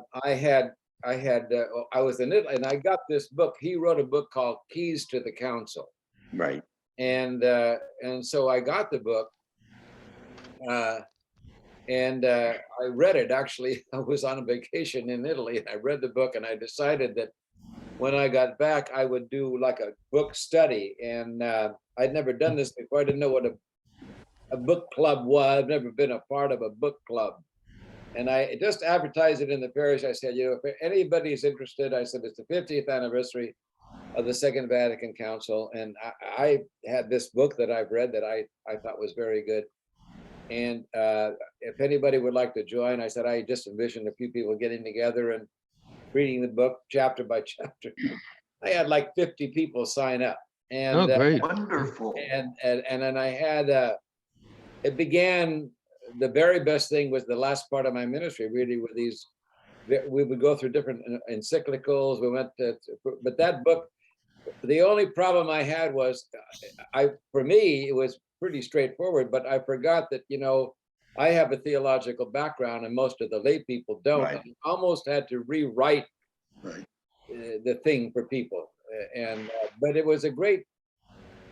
was in Italy and I got this book. He wrote a book called Keys to the Council. Right. And so I got the book, and I read it. Actually, I was on a vacation in Italy, and I read the book, and I decided that when I got back, I would do like a book study. And I'd never done this before. I didn't know what a book club was. I've never been a part of a book club. And I just advertised it in the parish. I said, if anybody's interested, I said, it's the 50th anniversary of the Second Vatican Council. And I had this book that I've read that I thought was very good. And if anybody would like to join, I said, I just envisioned a few people getting together and reading the book chapter by chapter. I had like 50 people sign up. And great. Wonderful. and then I had it began. The very best thing was the last part of my ministry, really, with these. We would go through different encyclicals. We went to, but that book, the only problem I had was, for me, it was pretty straightforward, but I forgot that, I have a theological background and most of the lay people don't. Right. I almost had to rewrite Right. the thing for people. But it was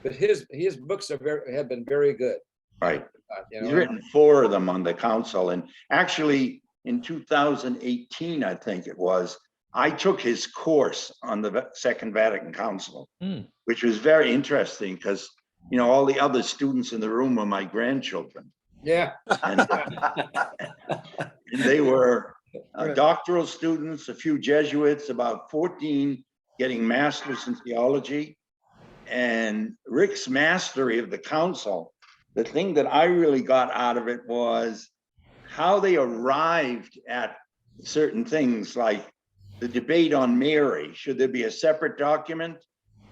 but his books have been very good. Right. He's written 4 of them on the council. And actually, in 2018, I think it was, I took his course on the Second Vatican Council, which was very interesting because, all the other students in the room were my grandchildren. Yeah. And they were doctoral students, a few Jesuits, about 14 getting masters in theology. And Rick's mastery of the council, the thing that I really got out of it was how they arrived at certain things, like the debate on Mary. Should there be a separate document?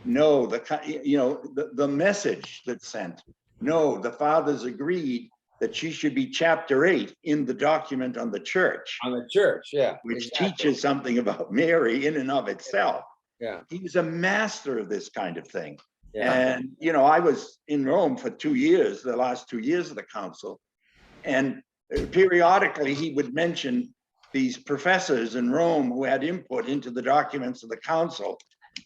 No. The message that's sent. No, the fathers agreed that she should be chapter 8 in the document on the church. On the church, yeah. Which exactly. teaches something about Mary in and of itself. Yeah. He was a master of this kind of thing. Yeah. And, I was in Rome for 2 years, the last 2 years of the council. And periodically he would mention these professors in Rome who had input into the documents of the council.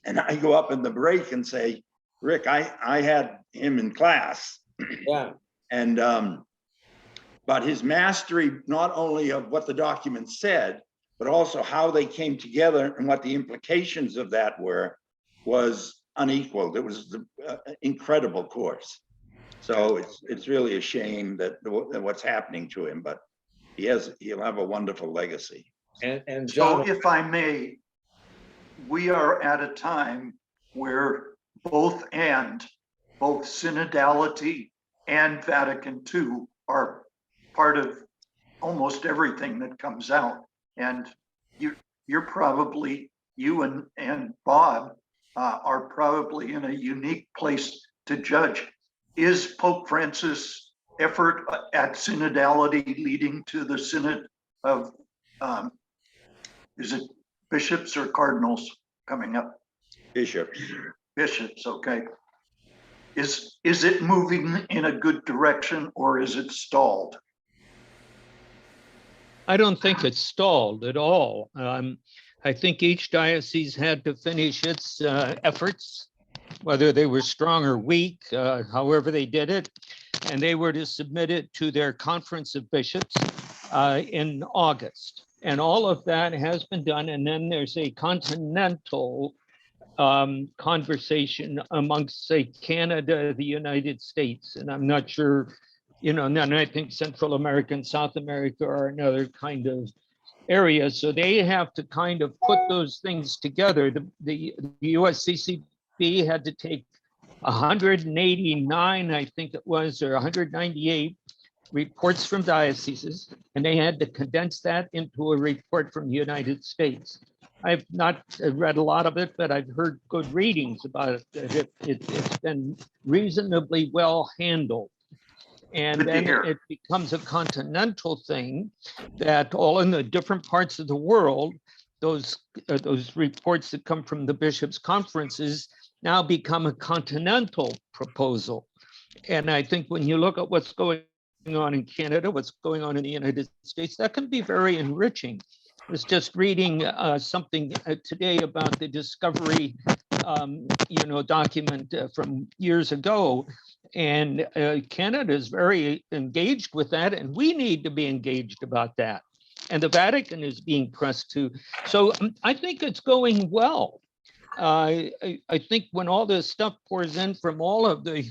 And I go up in the break and say, Rick, I had him in class. Yeah. And, but his mastery, not only of what the document said, but also how they came together and what the implications of that were, was unequaled. It was an incredible course. So it's really a shame that what's happening to him, but he'll have a wonderful legacy. And So John, if I may, we are at a time where both synodality and Vatican II are part of almost everything that comes out. And you're probably, you and Bob are probably in a unique place to judge. Is Pope Francis' effort at synodality leading to the Synod of Is it bishops or cardinals coming up? Bishops. Bishops, okay. Is it moving in a good direction or is it stalled? I don't think it's stalled at all. I think each diocese had to finish its efforts, whether they were strong or weak, however they did it, and they were to submit it to their conference of bishops in August. And all of that has been done. And then there's a continental conversation amongst, say, Canada, the United States, and I'm not sure, and then I think Central America and South America are another kind of area. So they have to kind of put those things together. The USCCB had to take 189, I think it was, or 198 reports from dioceses, and they had to condense that into a report from the United States. I've not read a lot of it, but I've heard good readings about it. It's been reasonably well handled. And then it becomes a continental thing that all in the different parts of the world, those reports that come from the bishops' conferences now become a continental proposal. And I think when you look at what's going on in Canada, what's going on in the United States, that can be very enriching. I was just reading something today about the Discovery, document from years ago, and Canada is very engaged with that, and we need to be engaged about that. And the Vatican is being pressed to. So I think it's going well. I think when all this stuff pours in from all of the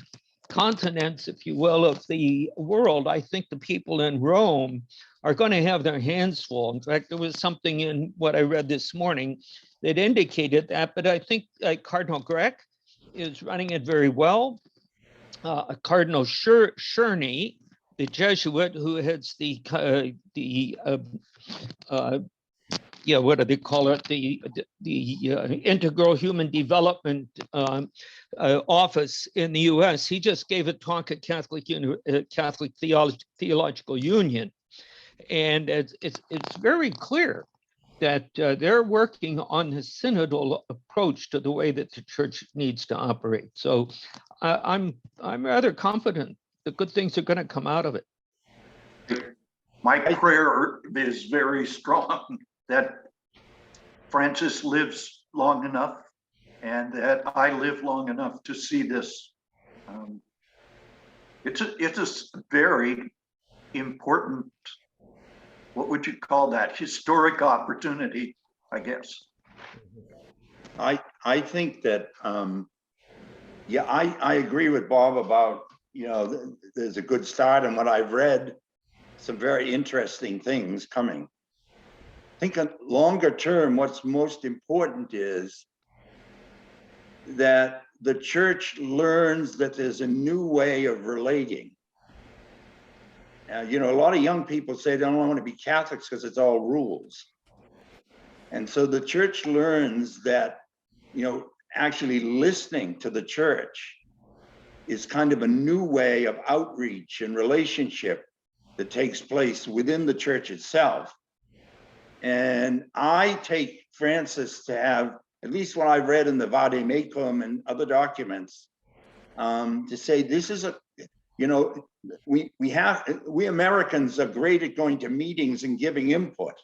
continents, if you will, of the world, I think the people in Rome are going to have their hands full. In fact, there was something in what I read this morning that indicated that, but I think Cardinal Grech is running it very well. Cardinal Czerny, the Jesuit who heads what do they call it? The Integral Human Development Office in the U.S. He just gave a talk at Catholic Theological Union, and it's very clear that they're working on the synodal approach to the way that the church needs to operate. So I'm rather confident that good things are going to come out of it. My prayer is very strong that Francis lives long enough and that I live long enough to see this. It's a very important, what would you call that? Historic opportunity, I guess. I think that, I agree with Bob about, there's a good start, and what I've read, some very interesting things coming. I think longer term, what's most important is that the church learns that there's a new way of relating. A lot of young people say they don't want to be Catholics because it's all rules. And so the church learns that, actually listening to the church is kind of a new way of outreach and relationship that takes place within the church itself. And I take Francis to have, at least what I've read in the Vade Mecum and other documents, to say this is we Americans are great at going to meetings and giving input.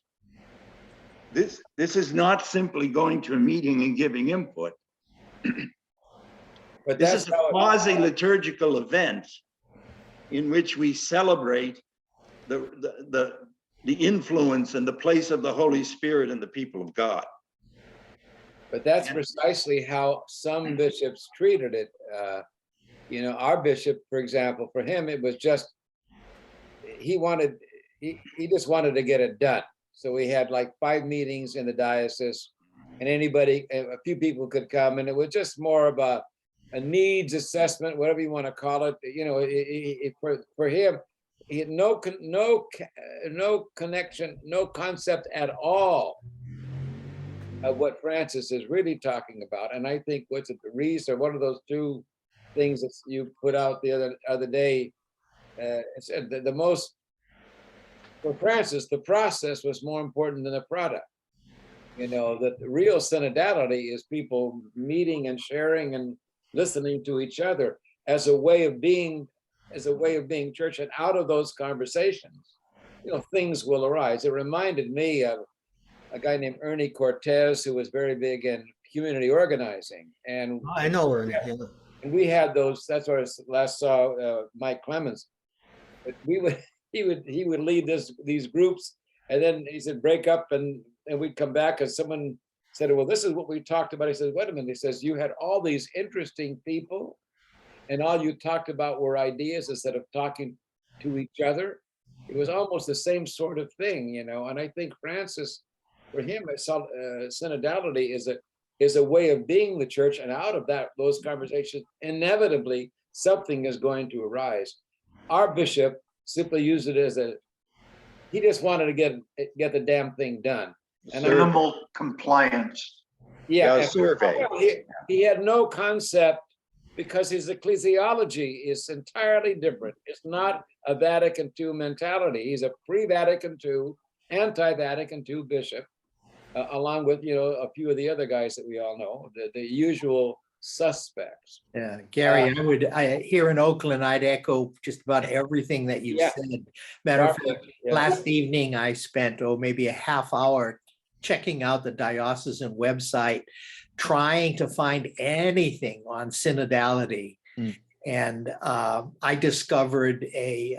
This is not simply going to a meeting and giving input. But This that's is a quasi-liturgical event in which we celebrate the influence and the place of the Holy Spirit in the people of God. But that's precisely how some bishops treated it. Our bishop, for example, for him, it was just, he just wanted to get it done. So we had like 5 meetings in the diocese, and a few people could come, and it was just more of a needs assessment, whatever you want to call it. For him, he had no connection, no concept at all of what Francis is really talking about. And I think what's it, Reese, or one of those 2 things that you put out the other day, it said that for Francis, the process was more important than the product. You know, that the real synodality is people meeting and sharing and listening to each other as a way of being, church. And out of those conversations, things will arise. It reminded me of a guy named Ernie Cortez, who was very big in community organizing. And I know where. Yeah. we had those, that's where I last saw Mike Clemens. But he would lead these groups, and then he said break up, and we'd come back, and someone said, well, this is what we talked about. He says, wait a minute. He says, you had all these interesting people, and all you talked about were ideas instead of talking to each other. It was almost the same sort of thing, and I think Francis, for him, synodality is a way of being the church, and out of those conversations, inevitably something is going to arise. Our bishop simply used it as he just wanted to get the damn thing done. And Minimal compliance. yeah, a survey. He had no concept, because his ecclesiology is entirely different. It's not a Vatican II mentality. He's a pre-Vatican II, anti-Vatican II bishop, along with a few of the other guys that we all know, the usual suspects. Yeah, Gary, here in Oakland, I'd echo just about everything that you Yeah. said. Matter of fact, Yeah. last evening I spent, maybe a half hour checking out the diocesan website, trying to find anything on synodality. Mm. And I discovered a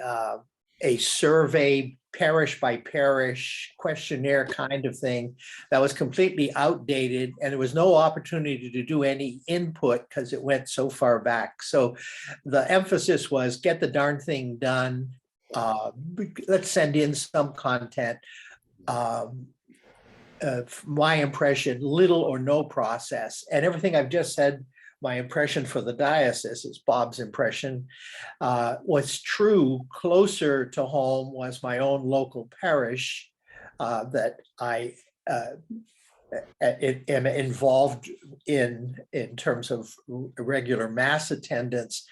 survey, parish by parish questionnaire kind of thing that was completely outdated, and there was no opportunity to do any input because it went so far back. So the emphasis was get the darn thing done. Let's send in some content. My impression, little or no process, and everything I've just said. My impression for the diocese is Bob's impression. What's true closer to home was my own local parish that I am involved in terms of regular mass attendance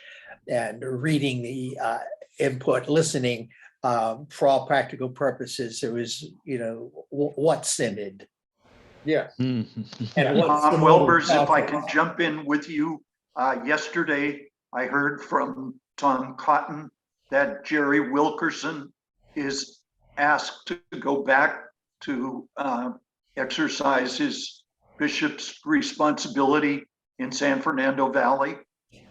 and reading the input, listening. For all practical purposes, it was, what synod. Yeah. And Tom Wilbers, if I can jump in with you, yesterday I heard from Tom Cotton that Jerry Wilkerson is asked to go back to exercise his bishop's responsibility in San Fernando Valley.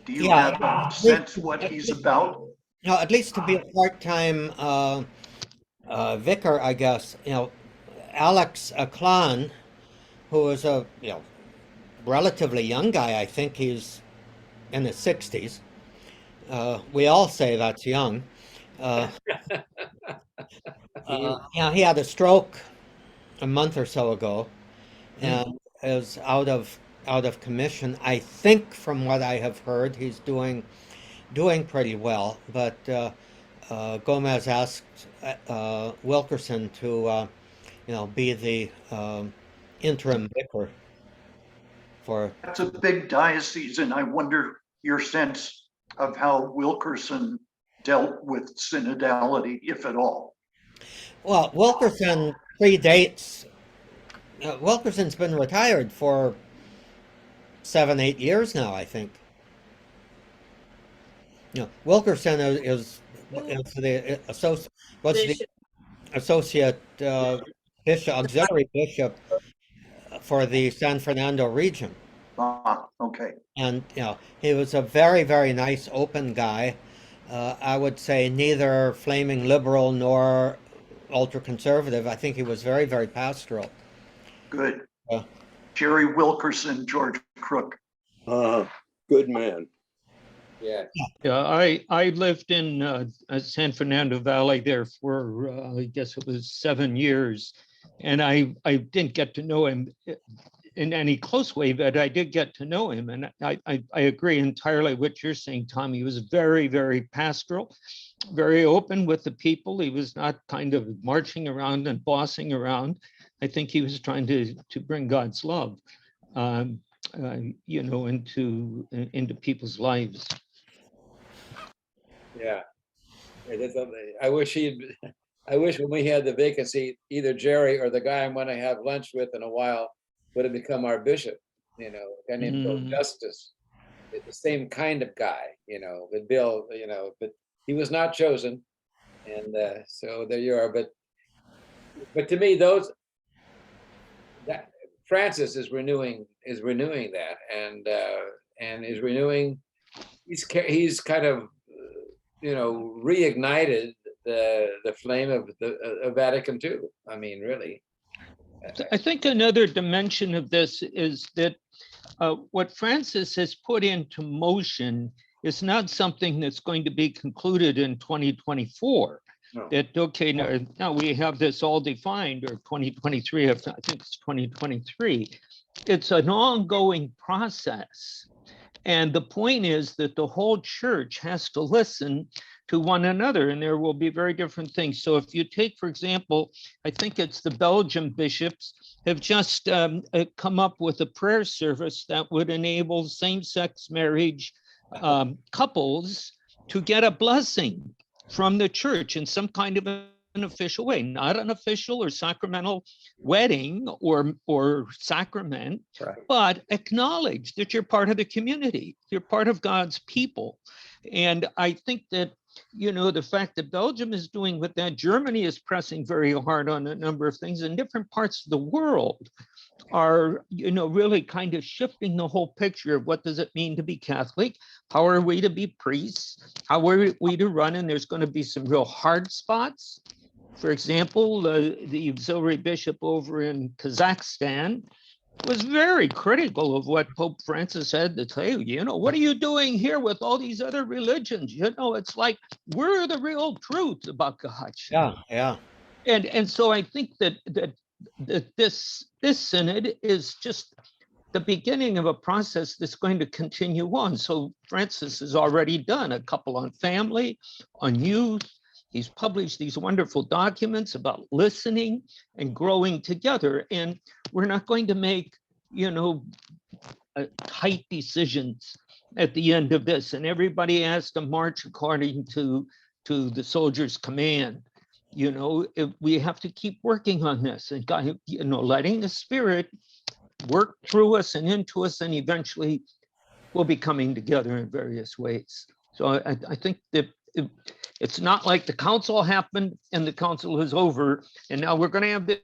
Do you have a sense what he's about? At least to be a part-time vicar, I guess. Alex Aklan, who is a relatively young guy. I think he's in his 60s. We all say that's young. He had a stroke a month or so ago, and is out of commission. I think, from what I have heard, he's doing pretty well. But Gomez asked Wilkerson to be the interim vicar for. That's a big diocese, and I wonder your sense of how Wilkerson dealt with synodality, if at all. Well, Wilkerson predates. Wilkerson's been retired for 7-8 years now, I think. Wilkerson is the associate bishop, auxiliary bishop for the San Fernando region. Okay. And he was a very, very nice, open guy. I would say neither flaming liberal nor ultra conservative. I think he was very, very pastoral. Good. Jerry Wilkerson, George Crook. Good man. Yeah. Yeah, I lived in San Fernando Valley there for, I guess it was 7 years. And I didn't get to know him in any close way, but I did get to know him. And I agree entirely what you're saying, Tom. He was very, very pastoral, very open with the people. He was not kind of marching around and bossing around. I think he was trying to bring God's love, into people's lives. Yeah. I wish I wish when we had the vacancy, either Jerry or the guy I'm gonna have lunch with in a while would have become our bishop, a guy named Bill Justice. The same kind of guy, with Bill, but he was not chosen. And so there you are. But to me, that Francis is renewing that, and is renewing. He's kind of reignited the flame of Vatican II. I mean, really. I think another dimension of this is that what Francis has put into motion is not something that's going to be concluded in 2024. No. That, okay, now we have this all defined, or 2023, I think it's 2023. It's an ongoing process. And the point is that the whole church has to listen to one another, and there will be very different things. So if you take, for example, I think it's the Belgian bishops have just come up with a prayer service that would enable same-sex marriage couples to get a blessing from the church in some kind of an official way, not an official or sacramental wedding or sacrament, Right. but acknowledge that you're part of the community, you're part of God's people. And I think that, the fact that Belgium is doing with that, Germany is pressing very hard on a number of things, and different parts of the world are, really kind of shifting the whole picture of what does it mean to be Catholic? How are we to be priests? How are we to run? And there's going to be some real hard spots. For example, the auxiliary bishop over in Kazakhstan was very critical of what Pope Francis had to say. What are you doing here with all these other religions? It's like, we're the real truth about God. Yeah. And so I think that this synod is just the beginning of a process that's going to continue on. So Francis has already done a couple on family, on youth. He's published these wonderful documents about listening and growing together. And we're not going to make, tight decisions at the end of this. And everybody has to march according to the soldier's command. We have to keep working on this and, letting the Spirit work through us and into us, and eventually we'll be coming together in various ways. So I think that it's not like the council happened and the council is over and now we're going to have this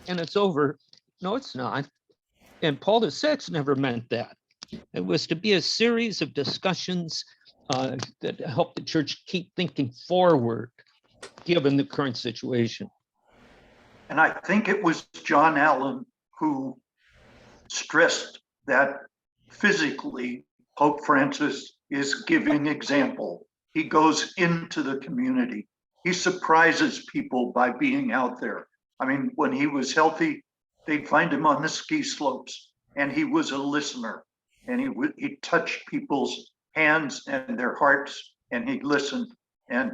and it's over. No, it's not. And Paul VI never meant that. It was to be a series of discussions that help the church keep thinking forward, given the current situation. And I think it was John Allen who stressed that physically Pope Francis is giving example. He goes into the community. He surprises people by being out there. I mean, when he was healthy, they'd find him on the ski slopes, and he was a listener. And he touched people's hands and their hearts, and he listened. And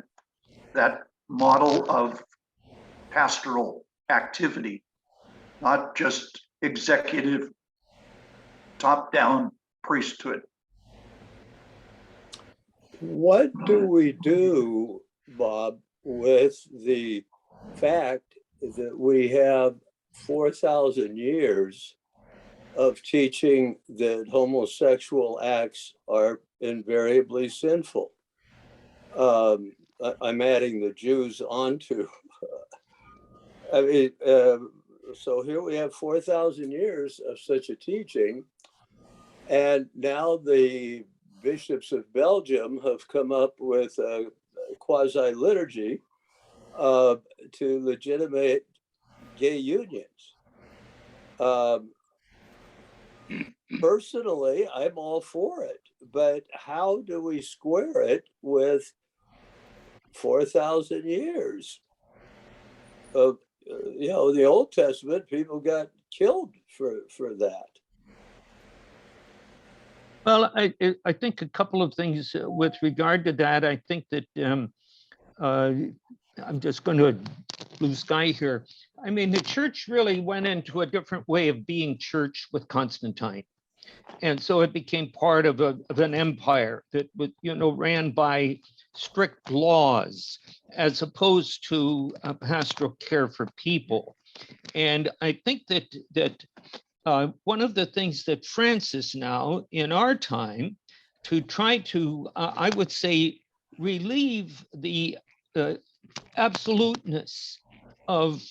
that model of pastoral activity, not just executive, top-down priesthood. What do we do, Bob, with the fact that we have 4,000 years of teaching that homosexual acts are invariably sinful? I'm adding the Jews onto. So here we have 4,000 years of such a teaching, and now the bishops of Belgium have come up with a quasi-liturgy to legitimate gay unions. Personally, I'm all for it, but how do we square it with 4,000 years of, the Old Testament, people got killed for that? Well, I think a couple of things with regard to that. I think that I'm just going to blue sky here. I mean, the church really went into a different way of being church with Constantine. And so it became part of an empire that was, ran by strict laws as opposed to pastoral care for people. And I think that one of the things that Francis now in our time to try to, I would say, relieve the absoluteness of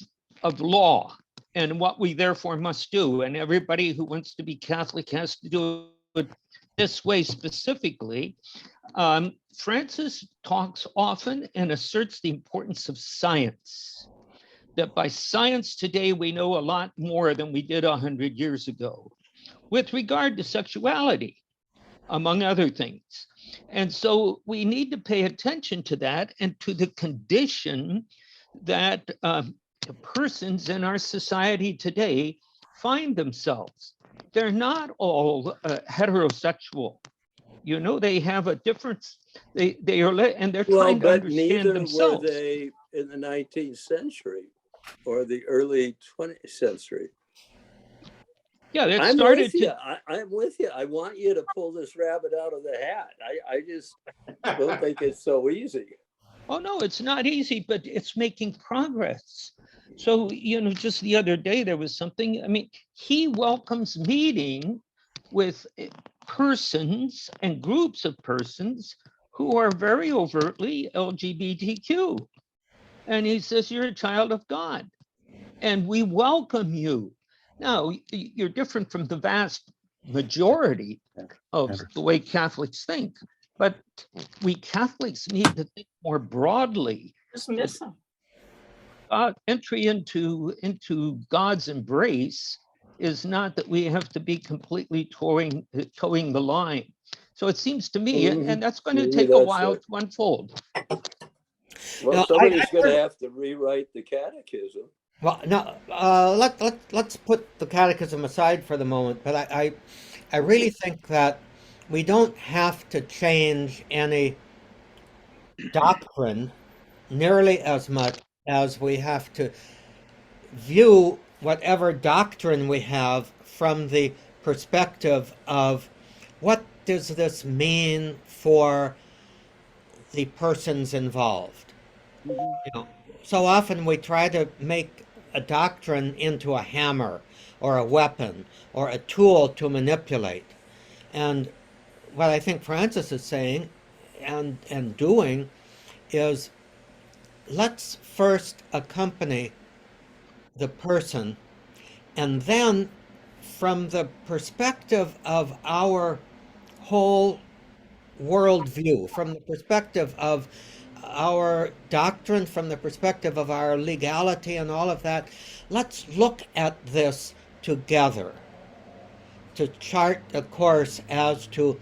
law and what we therefore must do. And everybody who wants to be Catholic has to do it this way specifically. Francis talks often and asserts the importance of science, that by science today, we know a lot more than we did 100 years ago with regard to sexuality, among other things. And so we need to pay attention to that and to the condition that persons in our society today find themselves. They're not all heterosexual. You know, they have a difference. They are, and they're Well, trying to but understand neither were themselves. they in the 19th century or the early 20th century. Yeah, it I'm started with you. to. I'm with you. I want you to pull this rabbit out of the hat. I just don't think it's so easy. Oh, no, it's not easy, but it's making progress. So, you know, just the other day, there was something, I mean, he welcomes meeting with persons and groups of persons who are very overtly LGBTQ. And he says, you're a child of God, and we welcome you. Now, you're different from the vast majority of the way Catholics think, but we Catholics need to think more broadly. Entry into God's embrace is not that we have to be completely towing the line. So it seems to me, and that's going to Maybe take a that's while it. to unfold. Well, No, somebody's going to have to rewrite the catechism. Well, no, let's put the catechism aside for the moment, but I really think that we don't have to change any doctrine nearly as much as we have to view whatever doctrine we have from the perspective of what does this mean for the persons involved. You know, so often we try to make a doctrine into a hammer or a weapon or a tool to manipulate. And what I think Francis is saying and doing is let's first accompany the person, and then from the perspective of our whole worldview, from the perspective of our doctrine, from the perspective of our legality and all of that, let's look at this together to chart a course as to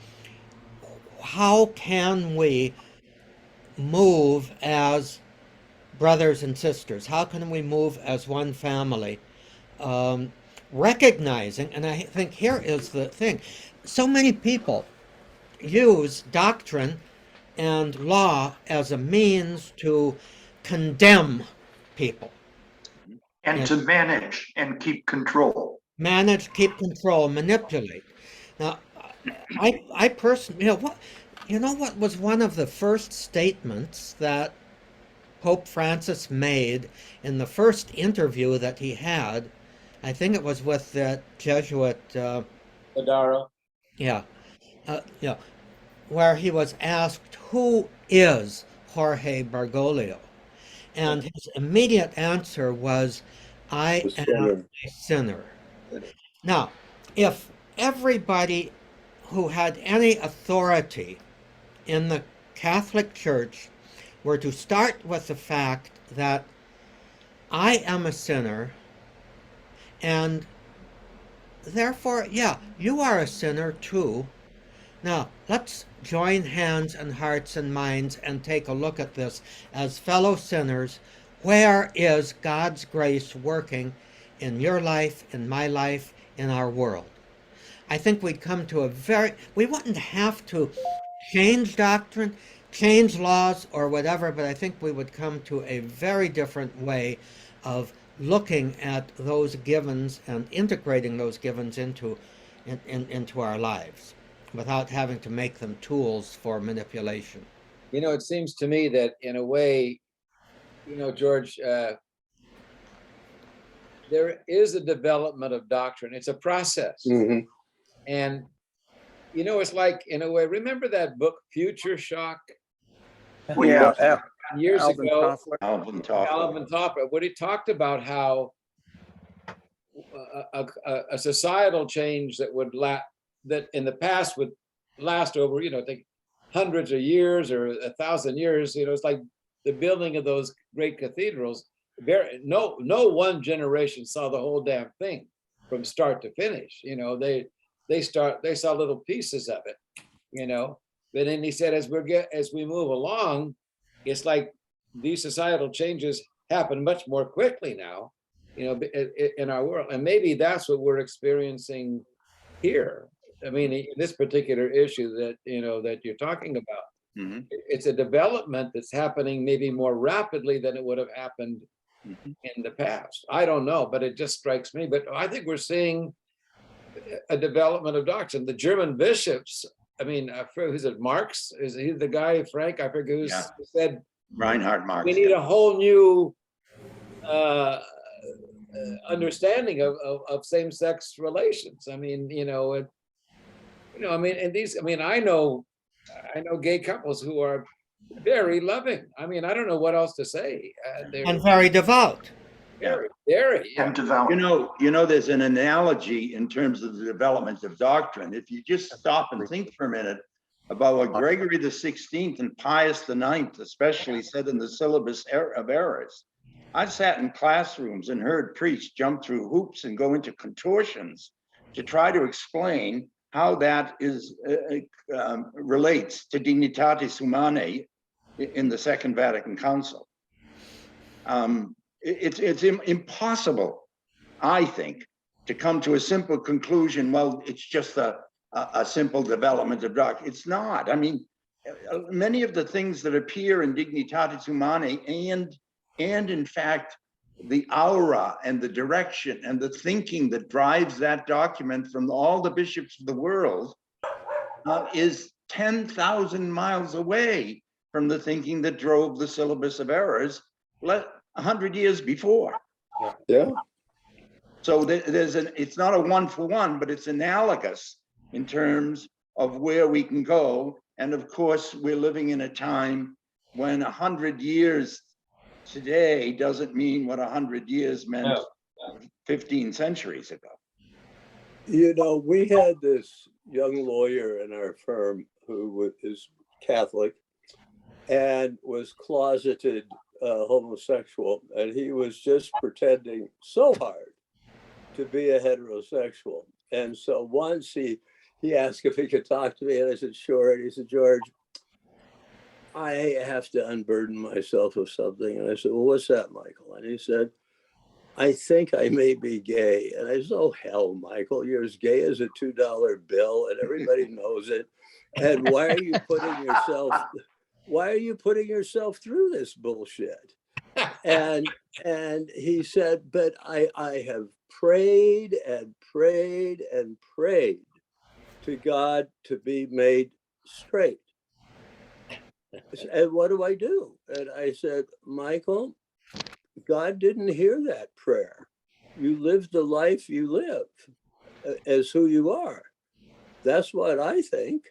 how can we move as brothers and sisters? How can we move as one family? Recognizing, and I think here is the thing, so many people use doctrine and law as a means to condemn people. And to manage and keep control. Manage, keep control, manipulate. Now, I personally, what was one of the first statements that Pope Francis made in the first interview that he had? I think it was with that Jesuit. Adaro. Yeah, where he was asked, "Who is Jorge Bergoglio?" And his immediate answer was, "I am a sinner." Now, if everybody who had any authority in the Catholic Church were to start with the fact that I am a sinner, and therefore, yeah, you are a sinner too. Now, let's join hands and hearts and minds and take a look at this as fellow sinners. Where is God's grace working in your life, in my life, in our world? I think we'd come to we wouldn't have to change doctrine, change laws or whatever, but I think we would come to a very different way of looking at those givens and integrating those givens into our lives without having to make them tools for manipulation. it seems to me that in a way, George, there is a development of doctrine. It's a process. Mhm. And, it's like, in a way, remember that book, Future Shock? Yeah. Years Alvin ago, Toffler. Alvin Toffler. Alvin Toffler, what he talked about how a societal change that in the past would last over, I think hundreds of years or 1,000 years. It's like the building of those great cathedrals. No one generation saw the whole damn thing from start to finish. They saw little pieces of it. But then he said, as we move along, it's like these societal changes happen much more quickly now, in our world. And maybe that's what we're experiencing here. I mean, in this particular issue that, that you're talking about, Mhm. it's a development that's happening maybe more rapidly than it would have happened in the past. I don't know, but it just strikes me. But I think we're seeing a development of doctrine. The German bishops, I mean, who's it, Marx? Is he the guy, Frank? I forget who Yeah. said, Reinhard Marx. we need a whole new understanding of same-sex relations. I mean, I know gay couples who are very loving. I mean, I don't know what else to say. They're And very devout. very, And devout. There's an analogy in terms of the development of doctrine. If you just stop and think for a minute about what Gregory the 16th and Pius the 9th especially said in the syllabus of errors. I've sat in classrooms and heard priests jump through hoops and go into contortions to try to explain how that relates to Dignitatis Humanae in the Second Vatican Council. It's impossible, I think, to come to a simple conclusion. Well, it's just a simple development of doctrine. It's not. I mean, many of the things that appear in Dignitatis Humanae and in fact, the aura and the direction and the thinking that drives that document from all the bishops of the world is 10,000 miles away from the thinking that drove the syllabus of errors 100 years before. Yeah. So it's not a one-for-one, but it's analogous in terms of where we can go. And of course, we're living in a time when 100 years today doesn't mean what 100 years meant 15 centuries ago. We had this young lawyer in our firm who is Catholic and was closeted homosexual, and he was just pretending so hard to be a heterosexual. And so once he asked if he could talk to me, and I said, sure. And he said, George, I have to unburden myself of something. And I said, well, what's that, Michael? And he said, I think I may be gay. And I said, oh, hell, Michael, you're as gay as a $2 bill and everybody knows it. And why are you putting yourself through this bullshit? And he said, but I have prayed and prayed and prayed to God to be made straight. And what do I do? And I said, Michael, God didn't hear that prayer. You live the life you live as who you are. That's what I think.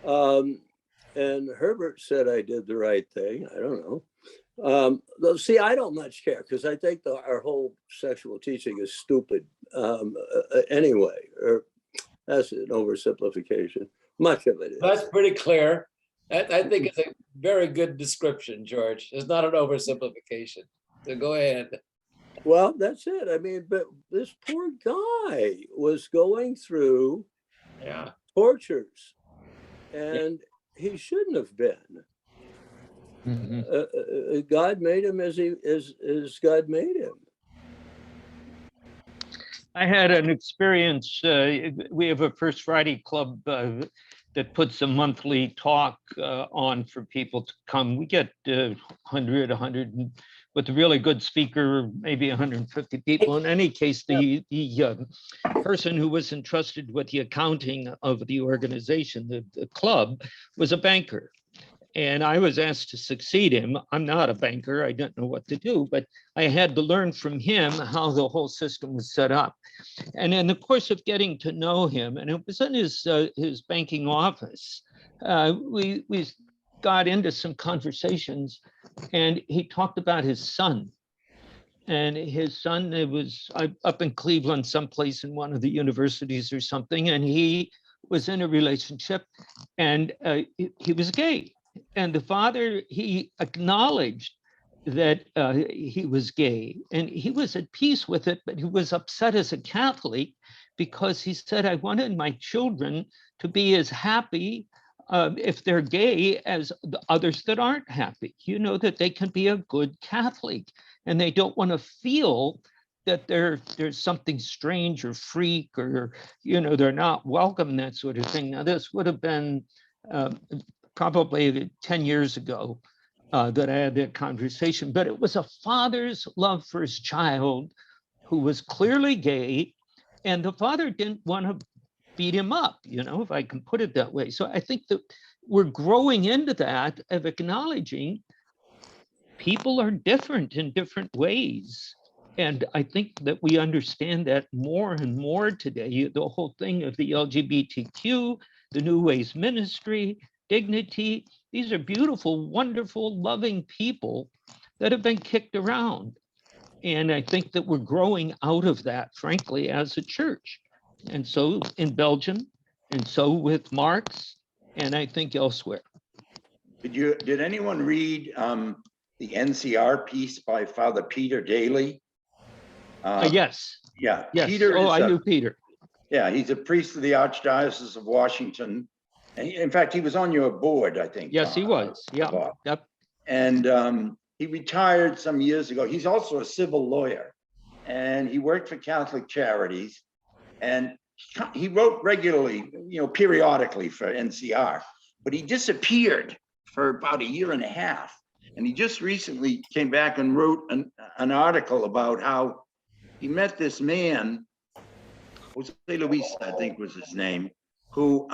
And Herbert said I did the right thing. I don't know. See, I don't much care because I think our whole sexual teaching is stupid anyway. Or that's an oversimplification. Much of it is. That's pretty clear. I think it's a very good description, George. It's not an oversimplification. So go ahead. Well, that's it. I mean, but this poor guy was going through tortures, and he shouldn't have been. God made him as God made him. I had an experience. We have a First Friday Club that puts a monthly talk on for people to come. We get 100, with a really good speaker, maybe 150 people. In any case, the person who was entrusted with the accounting of the organization, the club, was a banker. And I was asked to succeed him. I'm not a banker. I didn't know what to do, but I had to learn from him how the whole system was set up. And in the course of getting to know him, and it was in his banking office, we got into some conversations, and he talked about his son. And his son, it was up in Cleveland, someplace in one of the universities or something, and he was in a relationship, and he was gay. And the father, he acknowledged that he was gay, and he was at peace with it, but he was upset as a Catholic because he said, I wanted my children to be as happy if they're gay as the others that aren't happy, that they can be a good Catholic, and they don't want to feel that there's something strange or freak, or they're not welcome, that sort of thing. Now, this would have been probably 10 years ago that I had that conversation, but it was a father's love for his child who was clearly gay, and the father didn't want to beat him up, if I can put it that way. So I think that we're growing into that of acknowledging people are different in different ways. And I think that we understand that more and more today. The whole thing of the LGBTQ, the New Ways Ministry, Dignity, these are beautiful, wonderful, loving people that have been kicked around. And I think that we're growing out of that, frankly, as a church. And so in Belgium, and so with Marx, and I think elsewhere. Did anyone read the NCR piece by Father Peter Daly? Yes. Yeah. Yes. Peter I knew Peter. Yeah, he's a priest of the Archdiocese of Washington. And in fact, he was on your board, I think. Yes, he was. Yeah. Bob. Yep. And he retired some years ago. He's also a civil lawyer, and he worked for Catholic Charities. And he wrote regularly, periodically for NCR, but he disappeared for about a year and a half. And he just recently came back and wrote an article about how he met this man, Jose Luis, I think was his name, who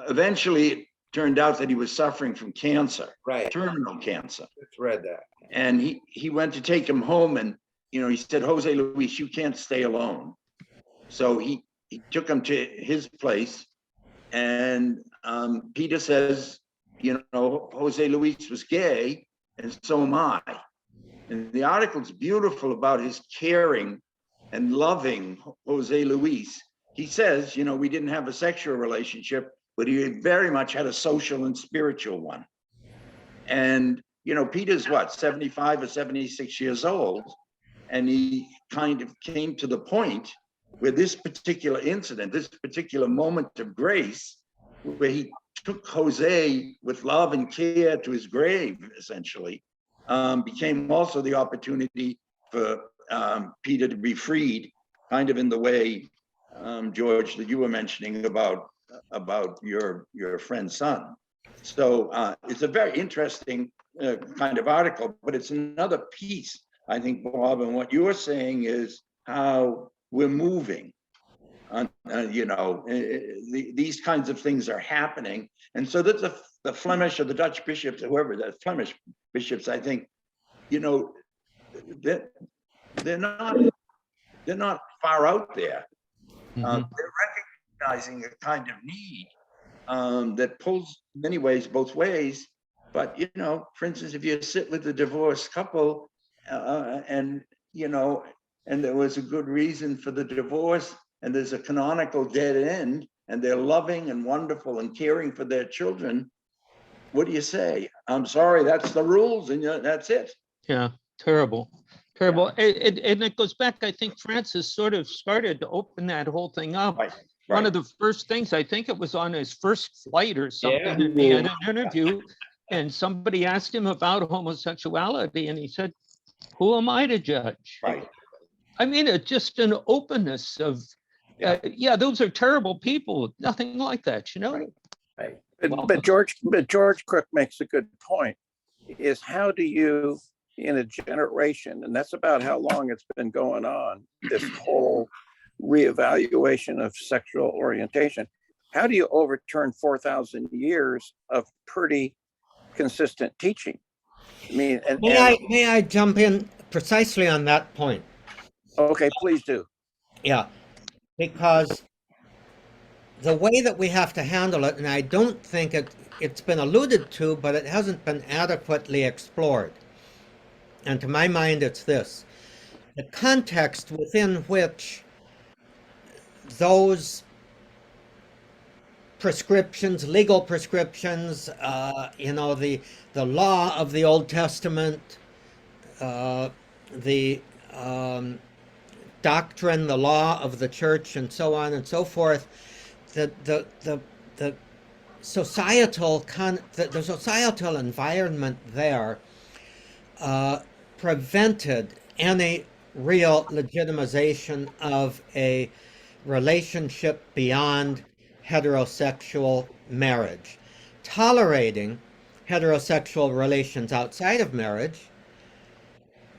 eventually it turned out that he was suffering from cancer, terminal cancer. Just read that. And he went to take him home, and he said, Jose Luis, you can't stay alone. So he took him to his place, and Peter says, Jose Luis was gay, and so am I. And the article's beautiful about his caring and loving Jose Luis. He says, we didn't have a sexual relationship, but he very much had a social and spiritual one. And, Peter's 75 or 76 years old. And he kind of came to the point where this particular incident, this particular moment of grace, where he took Jose with love and care to his grave, essentially, became also the opportunity for Peter to be freed, kind of in the way, George, that you were mentioning about your friend's son. So it's a very interesting kind of article, but it's another piece, I think, Bob, and what you're saying is how we're moving. These kinds of things are happening. And so that the Flemish or the Dutch bishops, whoever, the Flemish bishops, I think, they're not far out there. They're recognizing a kind of need that pulls in many ways both ways. But, for instance, if you sit with a divorced couple and there was a good reason for the divorce, and there's a canonical dead end, and they're loving and wonderful and caring for their children, what do you say? I'm sorry, that's the rules, and that's it. Yeah, terrible. And it goes back, I think Francis sort of started to open that whole thing up. Right. One of the first things, I think it was on his first flight or something, and he had an interview, and somebody asked him about homosexuality, and he said, who am I to judge? Right. I mean, it's just an openness of, those are terrible people. Nothing like that, Right. But George Crook makes a good point, is how do you, in a generation, and that's about how long it's been going on, this whole reevaluation of sexual orientation, how do you overturn 4,000 years of pretty consistent teaching? I mean, May I jump in precisely on that point? okay, please do. Yeah, because the way that we have to handle it, and I don't think it's been alluded to, but it hasn't been adequately explored. And to my mind, it's this: the context within which those prescriptions, legal prescriptions, the law of the Old Testament, the doctrine, the law of the church, and so on and so forth, the societal the societal environment there prevented any real legitimization of a relationship beyond heterosexual marriage, tolerating heterosexual relations outside of marriage,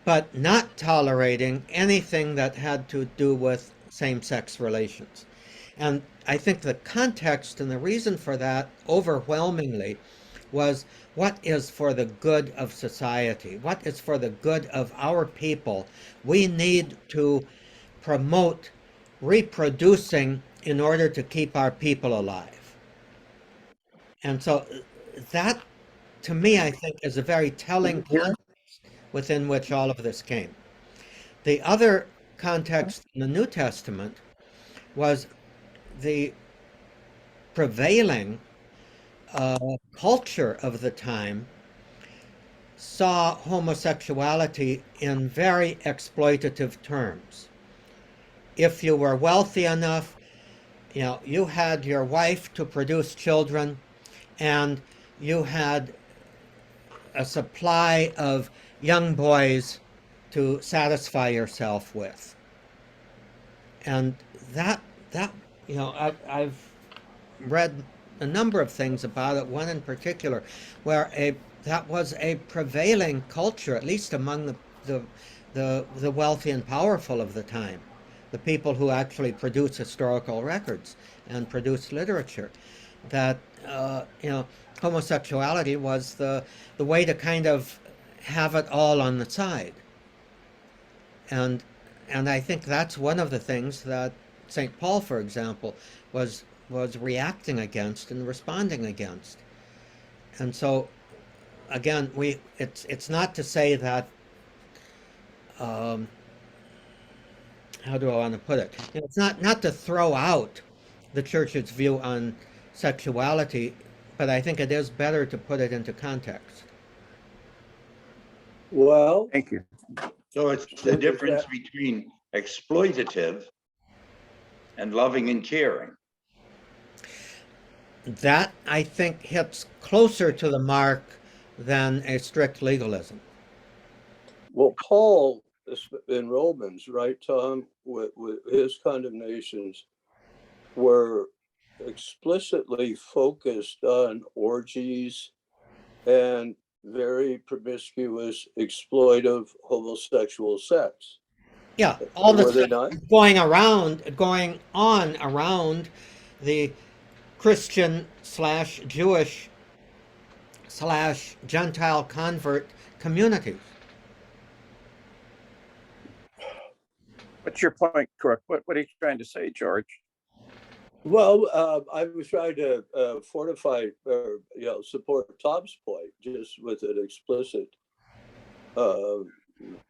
but not tolerating anything that had to do with same-sex relations. And I think the context and the reason for that overwhelmingly was what is for the good of society, what is for the good of our people. We need to promote reproducing in order to keep our people alive. And so that, to me, I think is a very telling context within which all of this came. The other context in the New Testament was the prevailing culture of the time saw homosexuality in very exploitative terms. If you were wealthy enough, you had your wife to produce children, and you had a supply of young boys to satisfy yourself with. And I've read a number of things about it, one in particular, where that was a prevailing culture, at least among the wealthy and powerful of the time, the people who actually produce historical records and produce literature, that homosexuality was the way to kind of have it all on the side. And I think that's one of the things that St. Paul, for example, was reacting against and responding against. And so, again, it's not to say that, how do I want to put it? It's not to throw out the church's view on sexuality, but I think it is better to put it into context. Well, Thank you. So it's the difference between exploitative and loving and caring. That, I think, hits closer to the mark than a strict legalism. well, Paul in Romans, right, Tom, with his condemnations were explicitly focused on orgies and very promiscuous, exploitive homosexual sex. Yeah, all Were this they not? going on around the Christian / Jewish / Gentile convert communities. What's your point, Crook? What are you trying to say, George? Well, I was trying to fortify or support Tom's point just with an explicit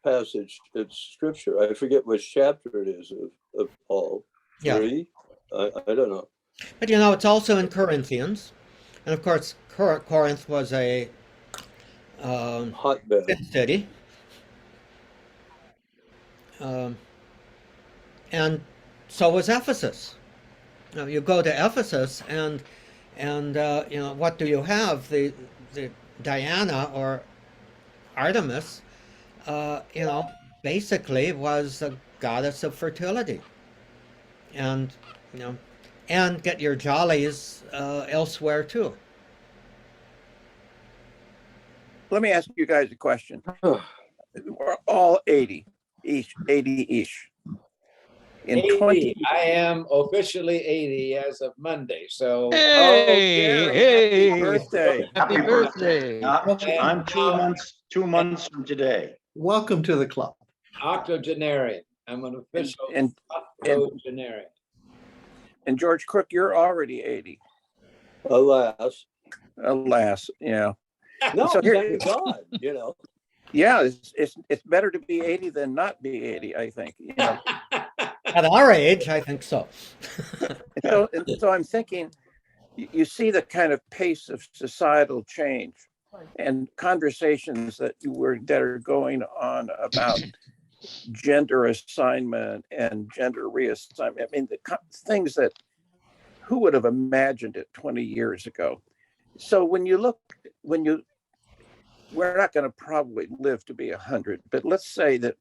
passage in scripture. I forget which chapter it is of Paul. Yeah. 3? I don't know. But it's also in Corinthians. And of course, Corinth was a Hotbed. city. And so was Ephesus. Now, you go to Ephesus, and what do you have? The Diana or Artemis, basically was a goddess of fertility, and and get your jollies elsewhere too. Let me ask you guys a question. We're all 80-ish. In 80. I am officially 80 as of Monday, so. Hey, Gary, happy hey, birthday. happy Happy birthday. I'm 2 months from today. Welcome to the club. Octogenarian. I'm an official and- octogenarian. And George Crook, you're already 80. Alas. Alas, yeah. No, So here- thank God, you know. Yeah, it's better to be 80 than not be 80, I think. You know? At our age, I think so. And so I'm thinking, you see the kind of pace of societal change and conversations that are going on about gender assignment and gender reassignment. I mean, things that who would have imagined it 20 years ago? So we're not going to probably live to be 100, but let's say that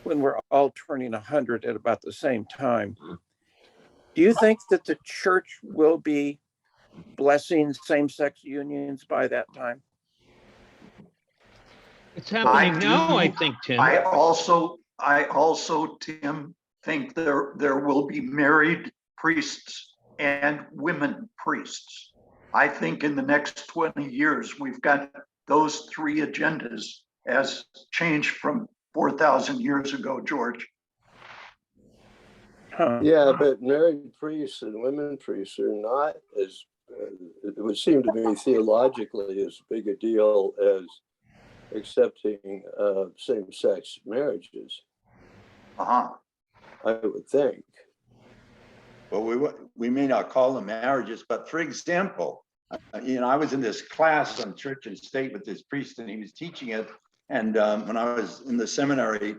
when we're all turning 100 at about the same time, do you think that the church will be blessing same-sex unions by that time? It's happening now, I do. think, Tim. I also, Tim, think there will be married priests and women priests. I think in the next 20 years, we've got those three agendas as changed from 4,000 years ago, George. Huh. Yeah, but married priests and women priests are not as, it would seem to me theologically as big a deal as accepting same-sex marriages, Uh-huh. I would think. Well, we may not call them marriages, but for example, I was in this class on church and state with this priest, and he was teaching it. And when I was in the seminary,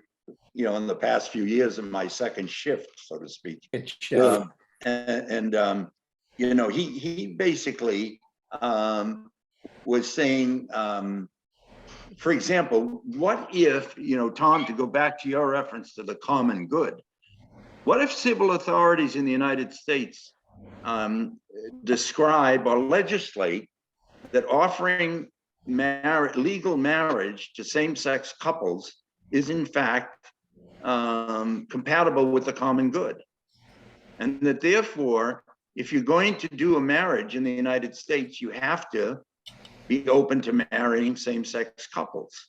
in the past few years in my second shift, so to speak, he basically was saying, for example, what if, Tom, to go back to your reference to the common good, what if civil authorities in the United States describe or legislate that offering legal marriage to same-sex couples is in fact compatible with the common good? And that therefore, if you're going to do a marriage in the United States, you have to be open to marrying same-sex couples.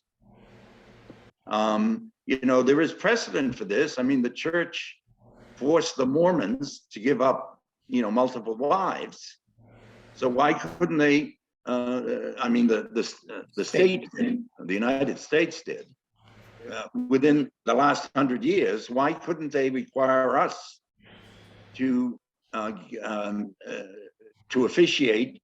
There is precedent for this. I mean, the church forced the Mormons to give up, multiple wives. So why couldn't they? The state, the United States did. Within the last 100 years, why couldn't they require us to officiate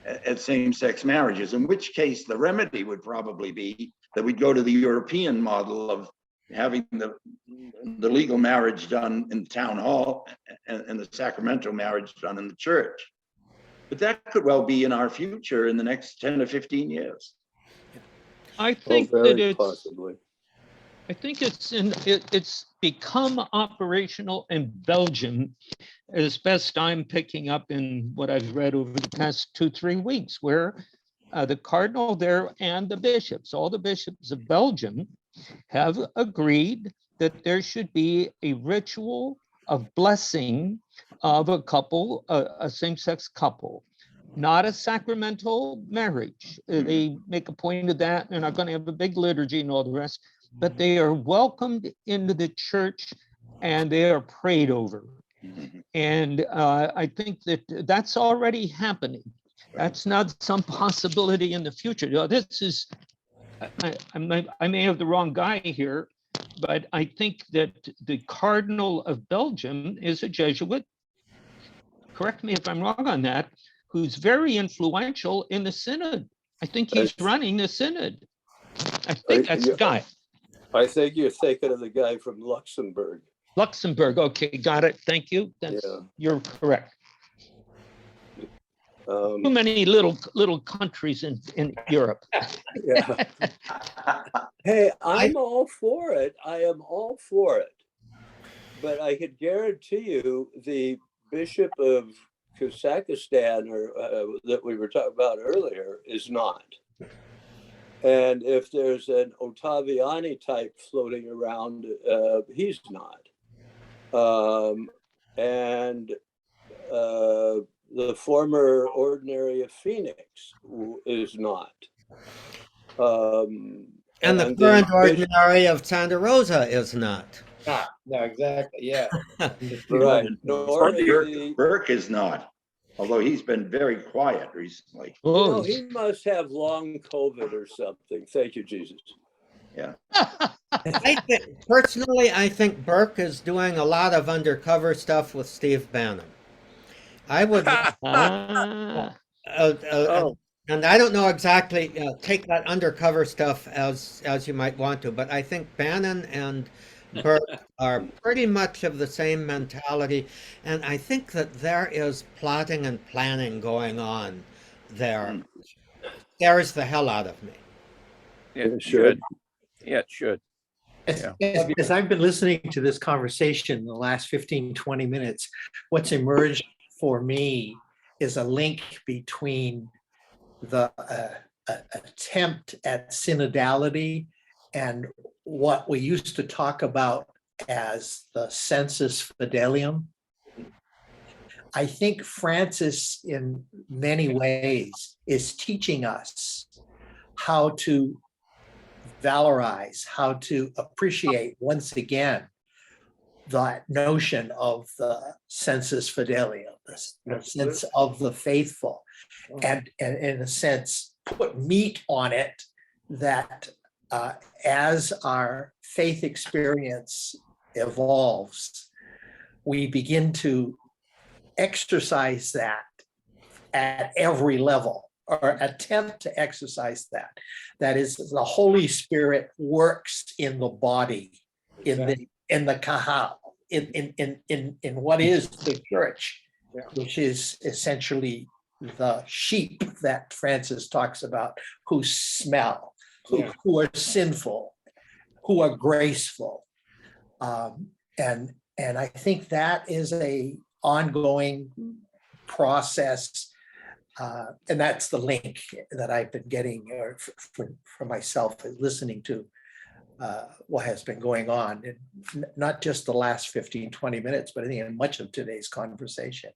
at same-sex marriages? In which case, the remedy would probably be that we'd go to the European model of having the legal marriage done in the town hall and the sacramental marriage done in the church. But that could well be in our future in the next 10 to 15 years. I think very that it's possibly. I think it's become operational in Belgium, as best I'm picking up in what I've read over the past 2-3 weeks, where the cardinal there and the bishops, all the bishops of Belgium, have agreed that there should be a ritual of blessing of a couple, a same-sex couple, not a sacramental marriage. They make a point of that, and are going to have a big liturgy and all the rest, but they are welcomed into the church and they are prayed over. And I think that that's already happening. That's not some possibility in the future. This is, I may have the wrong guy here, but I think that the Cardinal of Belgium is a Jesuit. Correct me if I'm wrong on that, who's very influential in the synod. I think he's running the synod. I think that's the guy. I think you're thinking of the guy from Luxembourg. Luxembourg, okay, got it. Thank you. You're correct. Too many little countries in Europe. Yeah. Hey, I'm all for it. I am all for it. But I could guarantee you the Bishop of Kazakhstan, or that we were talking about earlier, is not. And if there's an Ottaviani type floating around, he's not. and the former ordinary of Phoenix is not. And the current ordinary of Santa Rosa is not. No, exactly, yeah. Right, nor is Burke is not, although he's been very quiet recently. Oh, he must have long COVID or something. Thank you, Jesus. Yeah. Personally, I think Burke is doing a lot of undercover stuff with Steve Bannon. I would, Oh. and I don't know exactly, take that undercover stuff as you might want to, but I think Bannon and Burke are pretty much of the same mentality, and I think that there is plotting and planning going on there. Scares the hell out of me. It should. Yeah, it should. As I've been listening to this conversation in the last 15, 20 minutes, what's emerged for me is a link between the attempt at synodality and what we used to talk about as the sensus fidelium. I think Francis, in many ways, is teaching us how to valorize, how to appreciate once again that notion of the sensus fidelium, the sense of the faithful, and in a sense put meat on it that as our faith experience evolves, we begin to exercise that at every level, or attempt to exercise that. That is, the Holy Spirit works in the body, in the kahal, in what is the church, which is essentially the sheep that Francis talks about, who smell, who are sinful, who are graceful, and I think that is a ongoing process. And that's the link that I've been getting for myself, listening to what has been going on, and not just the last 15, 20 minutes, but I think in much of today's conversation.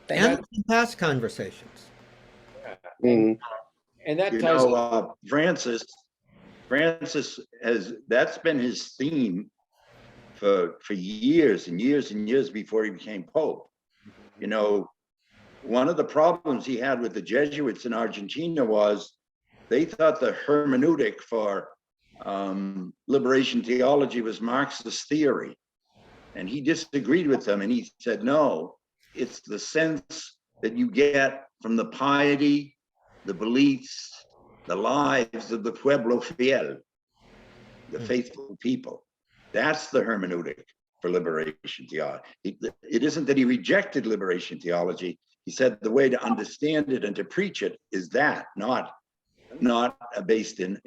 And past conversations. And that You ties know, Francis has, that's been his theme for years and years and years before he became Pope. You know, one of the problems he had with the Jesuits in Argentina was they thought the hermeneutic for liberation theology was Marxist theory. And he disagreed with them, and he said, no, it's the sense that you get from the piety, the beliefs, the lives of the pueblo fiel, the faithful people. That's the hermeneutic for liberation theology. It isn't that he rejected liberation theology. He said the way to understand it and to preach it is that, not based in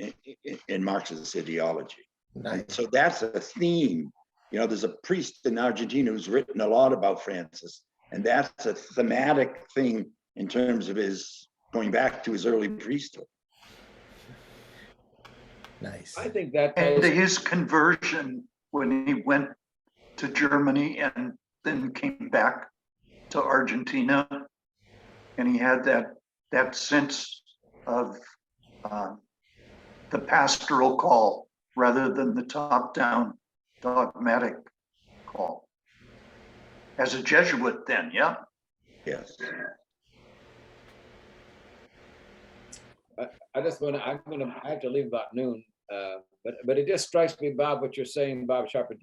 Marxist ideology. Nice. So that's a theme. You know, there's a priest in Argentina who's written a lot about Francis, and that's a thematic thing in terms of his going back to his early priesthood. Nice. I think that And his conversion when he went to Germany and then came back to Argentina, and he had that sense of the pastoral call rather than the top-down dogmatic call. As a Jesuit then, yeah? Yes. I just want to, I have to leave about noon, but it just strikes me, Bob, what you're saying, Bob Sharper,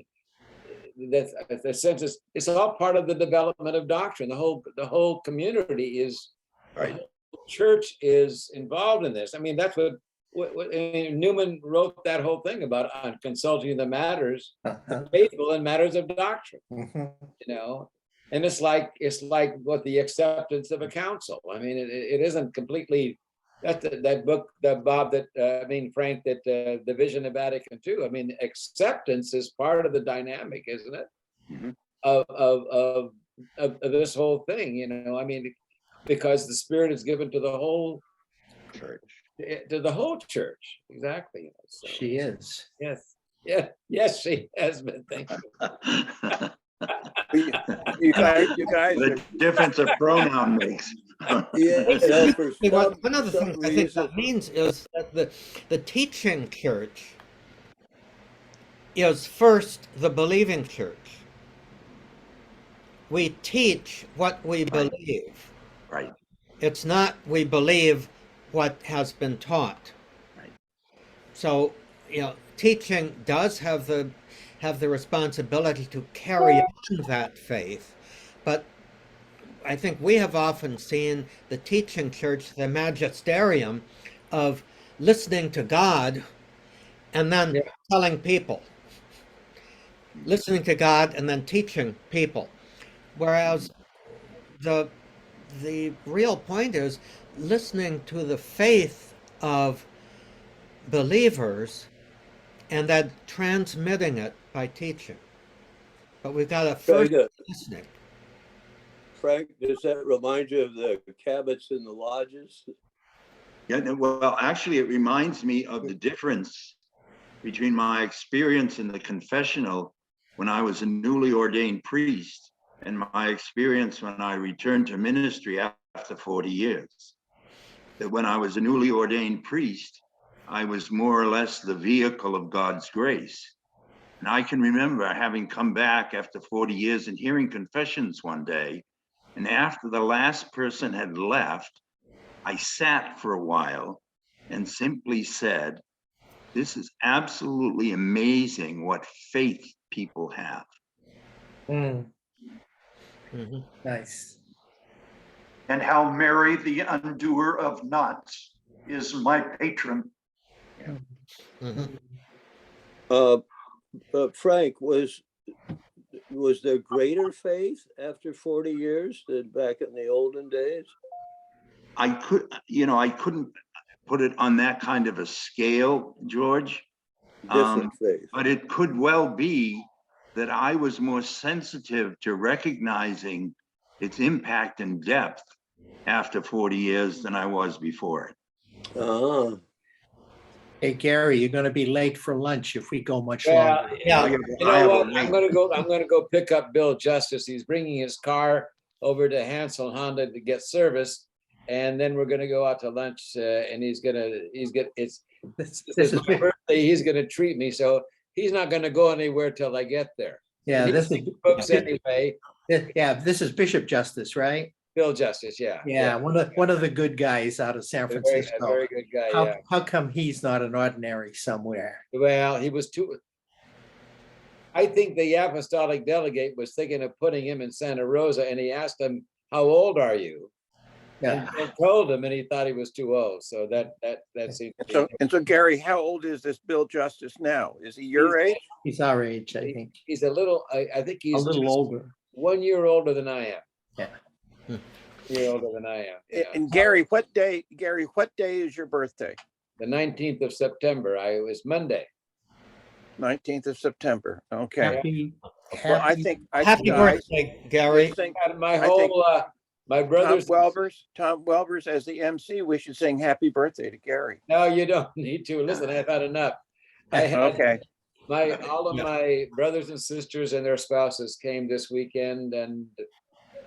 that the sense is, it's all part of the development of doctrine. The whole community is, right. The whole church is involved in this. I mean, that's what Newman wrote that whole thing about on consulting the matters, the faithful in matters of doctrine, you know, and it's like what the acceptance of a council. I mean, it isn't completely, that book, that Bob, Frank, that the Vision of Vatican II. I mean, acceptance is part of the dynamic, isn't it? Mm-hmm. of this whole thing, you know. I mean, because the Spirit is given to the whole church, to the whole church. Exactly. So, she is. Yes. Yeah. Yes, she has been. Thank you. You guys are The difference a pronoun makes. Yeah, for One of the some things I think reason, that means is that the teaching church is first the believing church. We teach what we Right. believe. Right, It's not we believe what has been taught. right. So, teaching does have the responsibility to carry on that faith, but I think we have often seen the teaching church, the magisterium of listening to God and then Yeah. telling people, listening to God and then teaching people. Whereas the real point is listening to the faith of believers and then transmitting it by teaching. But we've got to first listening. Frank, does that remind you of the cabots in the lodges? Yeah, no, well, actually, it reminds me of the difference between my experience in the confessional when I was a newly ordained priest and my experience when I returned to ministry after 40 years. That when I was a newly ordained priest, I was more or less the vehicle of God's grace. And I can remember having come back after 40 years and hearing confessions one day. And after the last person had left, I sat for a while and simply said, this is absolutely amazing what faith people have. Mhm. Nice. And how Mary, the undoer of knots, is my patron. Mhm. But Frank, was there greater faith after 40 years than back in the olden days? I couldn't put it on that kind of a scale, George. Different faith. But it could well be that I was more sensitive to recognizing its impact and depth after 40 years than I was before it. Uh-huh. Hey, Gary, you're gonna be late for lunch if we go much Well, longer. Yeah. you know what? I'm gonna go pick up Bill Justice. He's bringing his car over to Hansel Honda to get service. And then we're gonna go out to lunch, and it's This it's is, my birthday. He's gonna treat me, so he's not gonna go anywhere till I get there. yeah, this is, Books anyway. yeah, this is Bishop Justice, right? Bill Justice, yeah. Yeah, one of the good guys out of San A very Francisco. good guy, yeah. How come he's not an ordinary somewhere? Well, he was too. I think the apostolic delegate was thinking of putting him in Santa Rosa, and he asked him, "How old are you?" Yeah, And Bill told him, and he thought he was too old. So that seemed to be. And so Gary, how old is this Bill Justice now? Is he your age? he's our age, I think. He's a little. I think A he's little just older. 1 year older than I am. Yeah. 1 year older than I am. Yeah. And Gary, what day is your birthday? The 19th of September. It was Monday. 19th of September. Okay. Happy, Well, I happy, think Happy guys, birthday, Gary. think And my I think whole my brothers. Tom Welbers as the MC, we should sing happy birthday to Gary. No, you don't need to. Listen, I've had enough. I had Okay. all of my brothers and sisters and their spouses came this weekend, and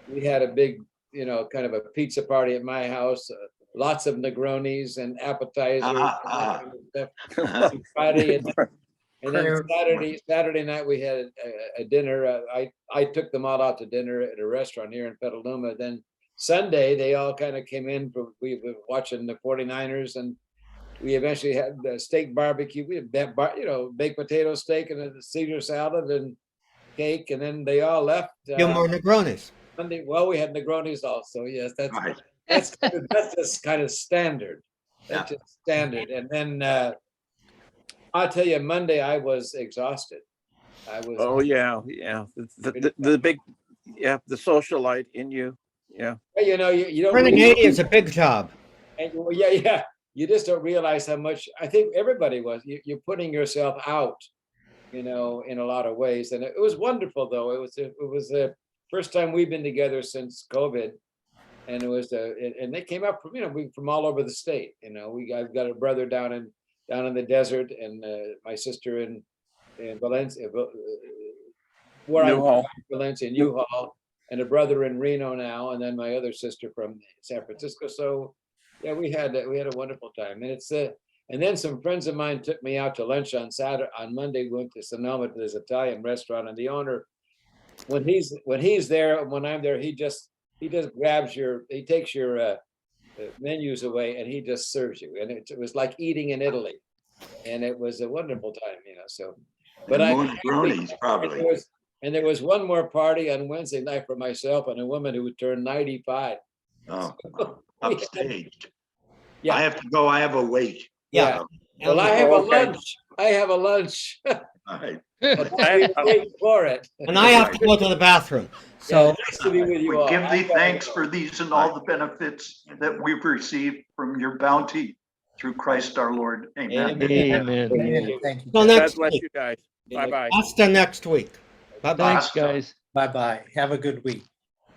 we had a big, kind of a pizza party at my house. Lots of Negronis and appetizers. And that kind of stuff. Friday and then Saturday night we had a dinner. I took them all out to dinner at a restaurant here in Petaluma. Then Sunday they all kind of came in. We were watching the 49ers, and we eventually had the steak barbecue. We had baked potato steak and a Caesar salad and cake, and then they all left. Few more Negronis. Sunday. Well, we had Negronis also. Yes, Right. that's just kind of standard. That's just standard. And then I'll tell you, Monday I was exhausted. I was. Oh yeah. The big, the socialite in you. Yeah. You don't. Turning 80 is a big job. And, well, yeah. You just don't realize how much. I think everybody was. You're putting yourself out, in a lot of ways, and it was wonderful. Though it was the first time we've been together since COVID, and it was and they came up from all over the state. I've got a brother down in the desert, and my sister in Valencia, where I'm Newhall. for lunch in U-Haul, and a brother in Reno now, and then my other sister from San Francisco. So, yeah, we had a wonderful time, and and then some friends of mine took me out to lunch on Monday. We went to Sonoma to this Italian restaurant, and the owner, when he's there, when I'm there, he just grabs he takes your menus away, and he just serves you, and it was like eating in Italy, and it was a wonderful time, So, but And more bronies, probably. there was one more party on Wednesday night for myself and a woman who turned 95. Oh, upstaged. Yeah. I have to go. I have a wait. Yeah. Well, I have a Okay. lunch. I have a lunch. All right. Wait for it. And I have to go to the bathroom. So Nice to be with you We all. give I thee gotta thanks go. for these and all the benefits that we've received from your bounty through Christ our Lord. Amen. Amen. Thank you. till God next bless week. you guys. Bye-bye. Hasta next week. Bye-bye. Thanks, guys. Bye-bye. Have a good week.